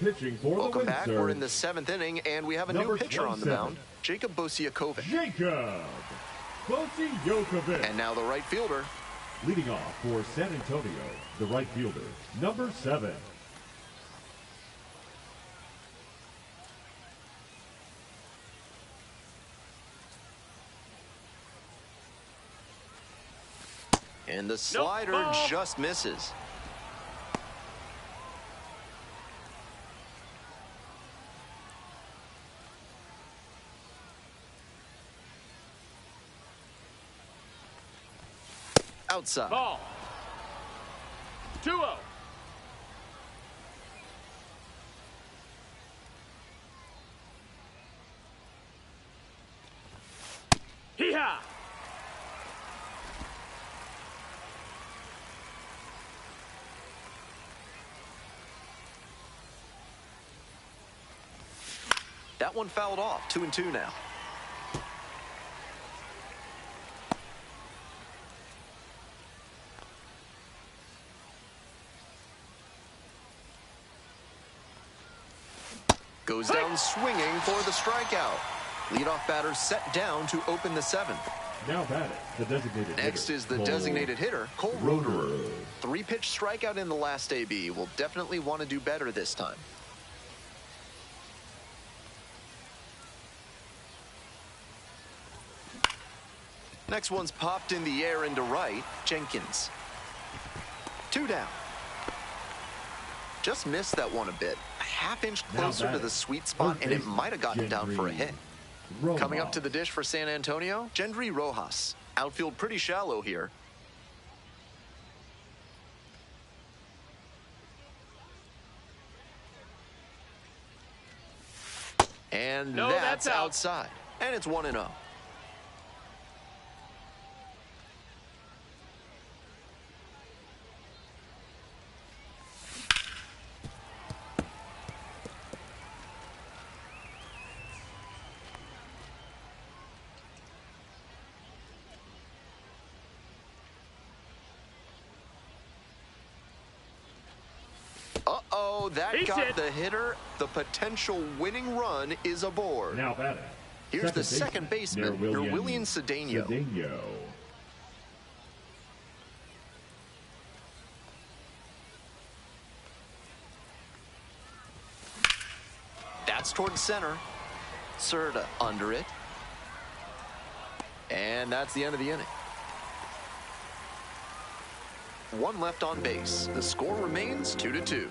Pitching for Welcome the win, back. sir. We're in the 7th inning, and we have a new Number pitcher on the 27. mound, Jacob Bosiakovic. Jacob Bosiakovic. And now the right fielder. Leading off for San Antonio, the right fielder, number 7. And the slider just misses. Outside. Ball. 2-0. Hee-haw. That one fouled off. 2-2 now. Goes down swinging for the strikeout. Leadoff batter set down to open the 7th. Now batting, the designated Next hitter, is the Cole designated hitter, Cole Roederer. Roederer. 3-pitch strikeout in the last AB. Will definitely want to do better this time. Next one's popped in the air into right, Jenkins. 2 down. Just missed that one a bit. A half-inch closer to the sweet spot, and it might have gotten down for a hit. Rojas. Coming up to the dish for San Antonio, Gendry Rojas. Outfield pretty shallow here. And No, that's out. outside. And it's 1-0. Uh-oh, that He's got hit. the hitter. The potential winning run is aboard. Now batting. Here's the second baseman, William Cedeno. Cedeno. That's towards center. Serta under it. And that's the end of the inning. 1 left on base. The score remains 2-2.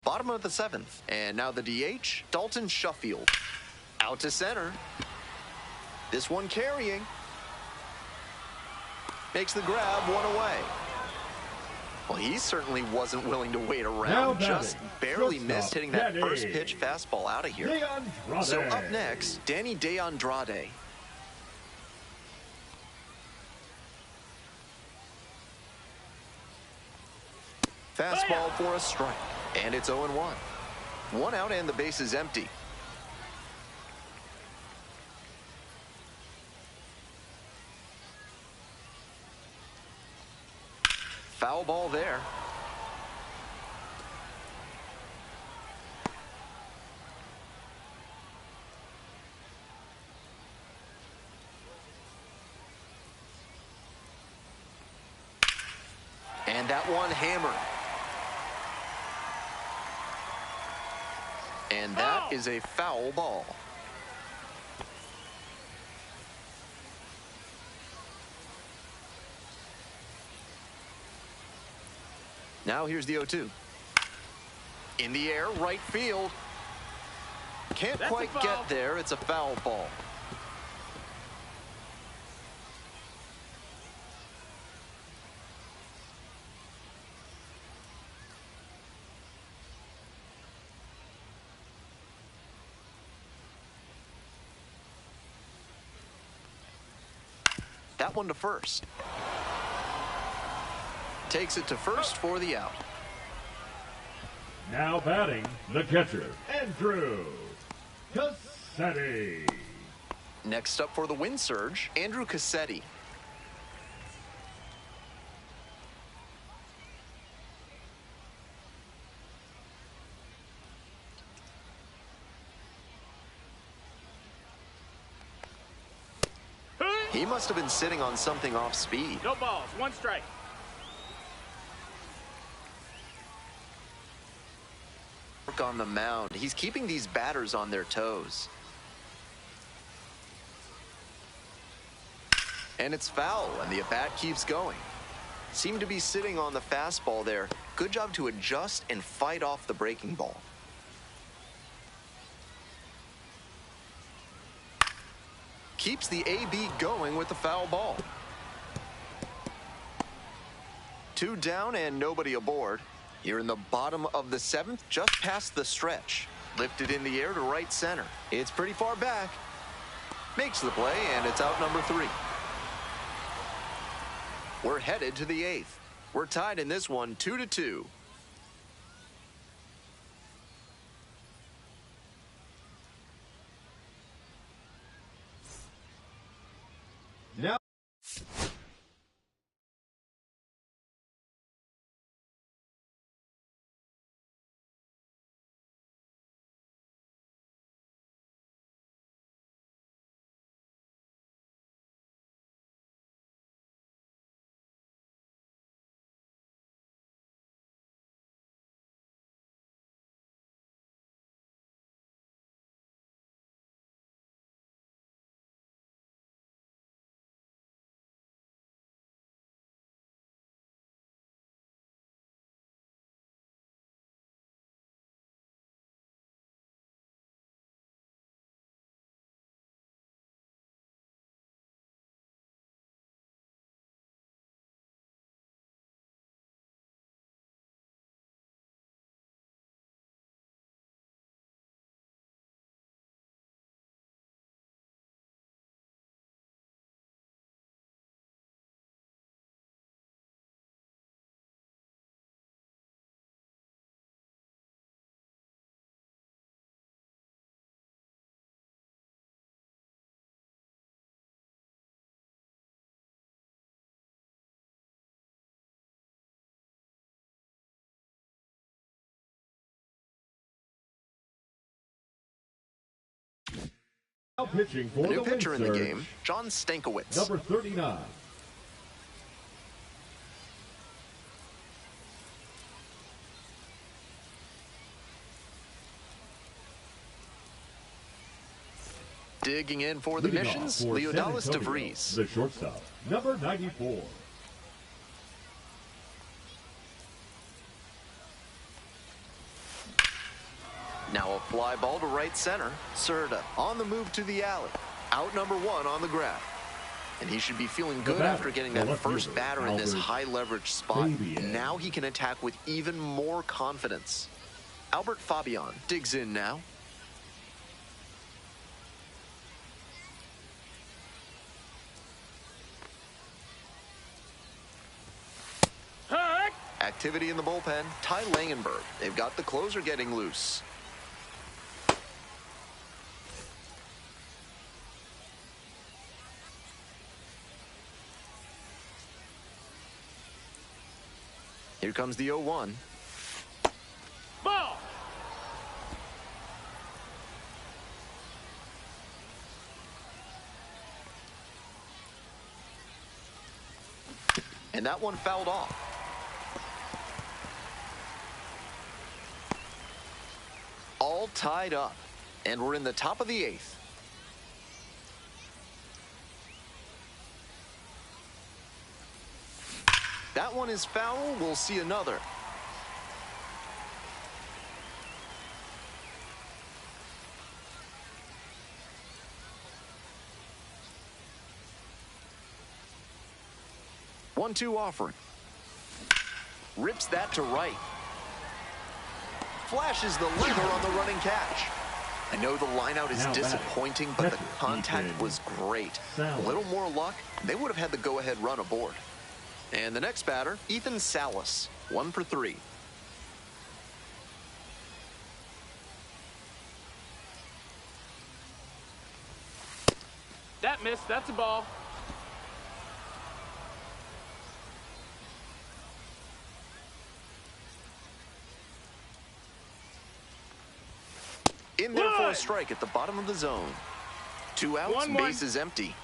Bottom of the 7th. And now the DH, Dalton Shuffield. Out to center. This one carrying. Makes the grab, one away. Well, he certainly wasn't willing to wait around. Just barely missed hitting that first pitch fastball out of here. So up next, Danny DeAndrade. Fastball for a strike. And it's 0-1. One out and the base is empty. Foul ball there. And that one hammered. And that is a foul ball. Now here's the 0-2. In the air, right field. Can't quite get there. It's a foul ball. That one to first. Takes it to first for the out. Now batting, the catcher, Andrew Cassetti. Next up for the wind surge, Andrew Cassetti. He must have been sitting on something off speed. No balls, one strike. On the mound, he's keeping these batters on their toes. And it's foul, and the at-bat keeps going. Seemed to be sitting on the fastball there. Good job to adjust and fight off the breaking ball. Keeps the AB going with the foul ball. 2 down and nobody aboard. Here in the bottom of the 7th, just past the stretch. Lifted in the air to right center. It's pretty far back. Makes the play, and it's out number 3. We're headed to the 8th. We're tied in this one 2-2. Now pitching for A new the pitcher in the Surge, game, John Stankiewicz. number 39. Digging in for the Leading missions, off for Leodalis San Antonio, DeVries. the shortstop, number 94. Now a fly ball to right center. Serta on the move to the alley. Out number 1 on the ground. And he should be feeling good after getting that first batter in this high-leverage spot. Now he can attack with even more confidence. Albert Fabian digs in now. Activity in the bullpen. Ty Langenberg. They've got the closer getting loose. Here comes the 0-1. Ball! And that one fouled off. All tied up. And we're in the top of the 8th. That one is foul. We'll see another. One-two offering. Rips that to right. Flashes the leather on the running catch. I know the lineout is disappointing, but the contact was great. A little more luck, they would have had the go-ahead run aboard. And the next batter, Ethan Salas, 1 for 3. That missed. That's a ball. In there for a strike at the bottom of the zone. 2 outs, 1-1. base is empty.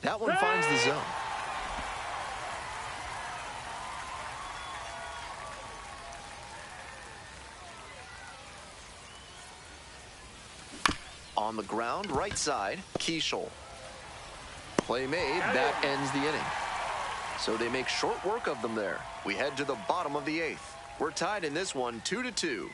That one finds the zone. On the ground, right side, Keishel. Play made, that ends the inning. So they make short work of them there. We head to the bottom of the 8th. We're tied in this one, 2-2.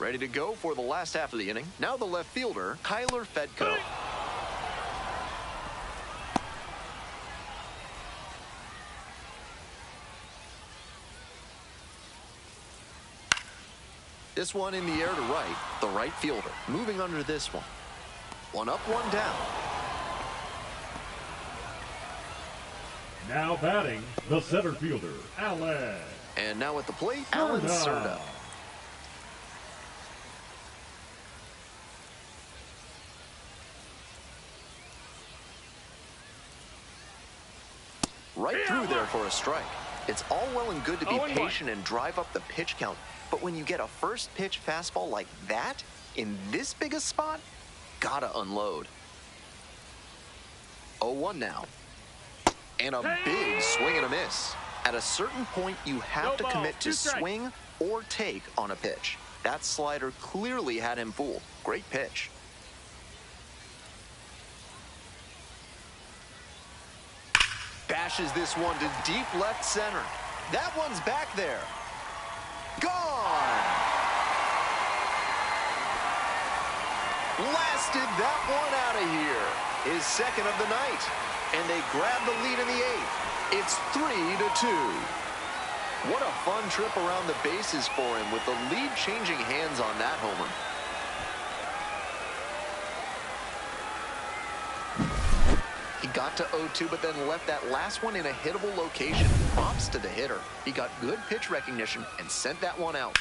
Ready to go for the last half of the inning. Now the left fielder, Kyler Fedko. This one in the air to right, the right fielder. Moving under this one. One up, one down. Now batting, the center fielder, Alan. And now at the plate, Alan Serta. Right through there for a strike. It's all well and good to be patient and drive up the pitch count, but when you get a first pitch fastball like that, in this big a spot, gotta unload. 0-1 now. And a big swing and a miss. At a certain point, you have to commit to swing or take on a pitch. That slider clearly had him fooled. Great pitch. Bashes this one to deep left center. That one's back there. Gone! Blasted that one out of here. His second of the night. And they grab the lead in the eighth. It's 3-2. What a fun trip around the bases for him with the lead changing hands on that homer. He got to 0-2, but then left that last one in a hittable location. Props to the hitter. He got good pitch recognition and sent that one out.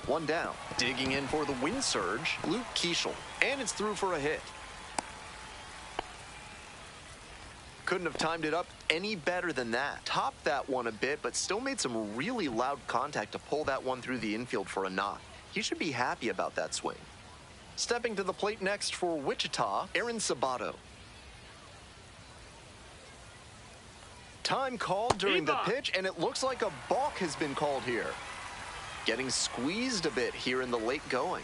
One down. Digging in for the wind surge, Luke Keeschel. And it's through for a hit. Couldn't have timed it up any better than that. Topped that one a bit, but still made some really loud contact to pull that one through the infield for a knock. He should be happy about that swing. Stepping to the plate next for Wichita, Aaron Sabato. Time called during the pitch, and it looks like a balk has been called here. Getting squeezed a bit here in the late going.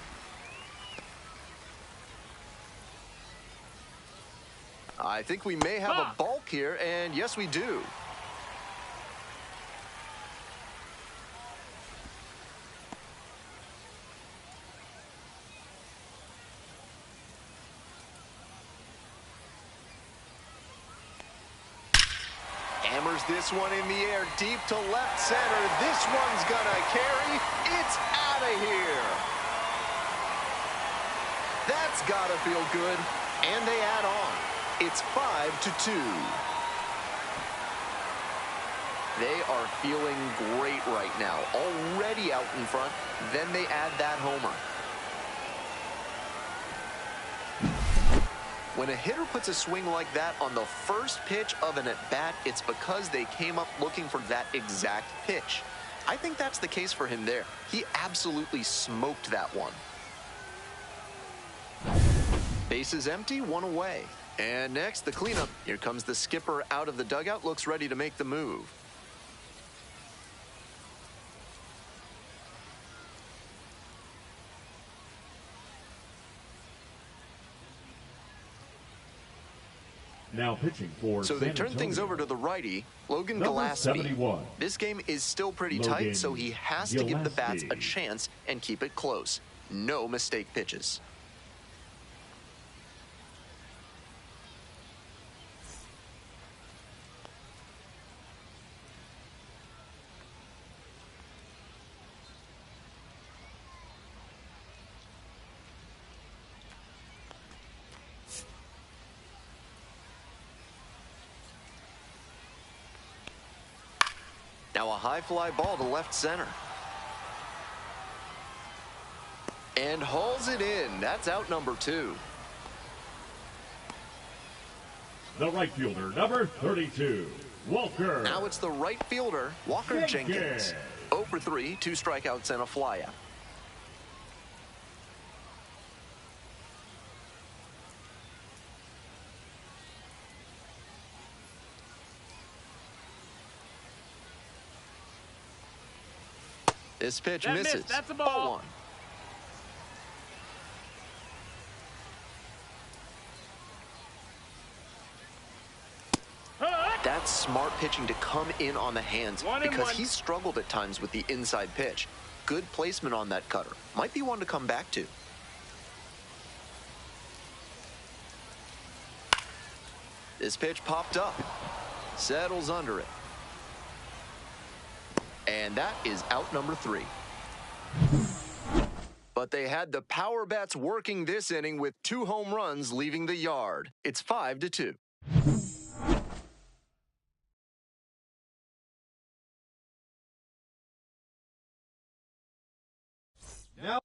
I think we may have a balk here, and yes, we do. Hammers this one in the air, deep to left center. This one's gonna carry. It's out of here. That's gotta feel good. And they add on. It's 5-2. They are feeling great right now. Already out in front. Then they add that homer. When a hitter puts a swing like that on the first pitch of an at-bat, it's because they came up looking for that exact pitch. I think that's the case for him there. He absolutely smoked that one. Bases empty, one away. And next, the cleanup. Here comes the skipper out of the dugout, looks ready to make the move. Now pitching for So they turn things over to the righty, Logan Gillespie. 71. This game is still pretty tight, so he has to give the bats a chance and keep it close. No mistake pitches. Now a high fly ball to left center. And hauls it in. That's out number 2. The right fielder, number 32, Walker. Now it's the right fielder, Walker Jenkins. 0 for 3, 2 strikeouts and a flyout. This pitch misses. That's a ball. 0-1. That's smart pitching to come in on the hands because he struggled at times with the inside pitch. good placement on that cutter. Might be one to come back to. This pitch popped up. Settles under it. And that is out number 3. But they had the power bats working this inning with 2 home runs leaving the yard. It's 5-2. Now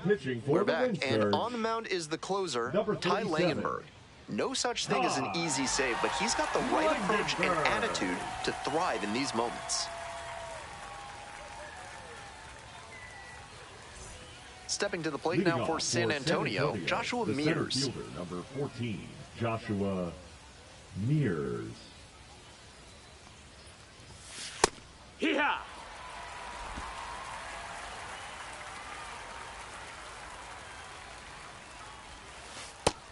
pitching for We're the back, win and surge, on the mound is the closer, number Ty 47. Langenberg. No such thing as an easy save, but he's got the right approach and attitude to thrive in these moments. Stepping to the plate Leading now for off San Antonio, Joshua the center Mears. fielder, number 14, Joshua Mears. Hee-haw!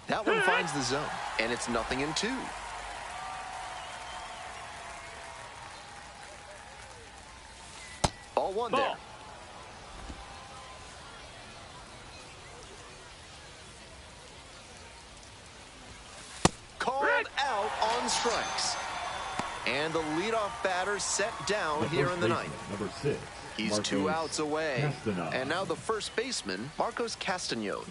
That one finds the zone, and it's 0-2. Ball one there. Called out on strikes. And the leadoff batter set down here in the ninth. Number 6. He's Marcos 2 outs away. Castanon. And now the first baseman, Marcos Castanon.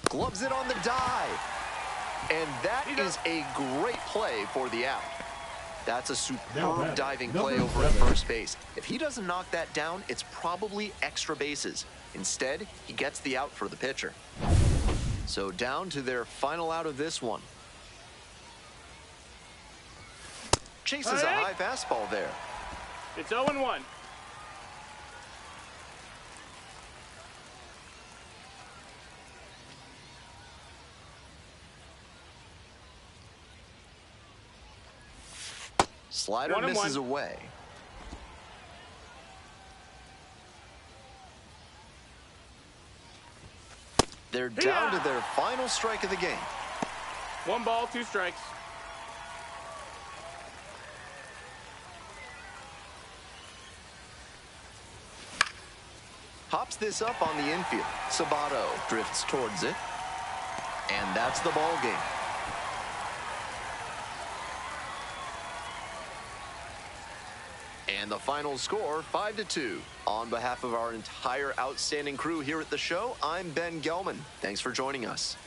Gloves it on the dive. And that is a great play for the out. That's a superb diving play over at first base. If he doesn't knock that down, it's probably extra bases. Instead, he gets the out for the pitcher. So down to their final out of this one. Chases a high fastball there. It's 0-1. Slider 1-1. misses away. They're down to their final strike of the game. 1 ball, 2 strikes. Hops this up on the infield. Sabato drifts towards it. And that's the ball game. And the final score, 5-2. On behalf of our entire outstanding crew here at the show, I'm Ben Gelman. Thanks for joining us.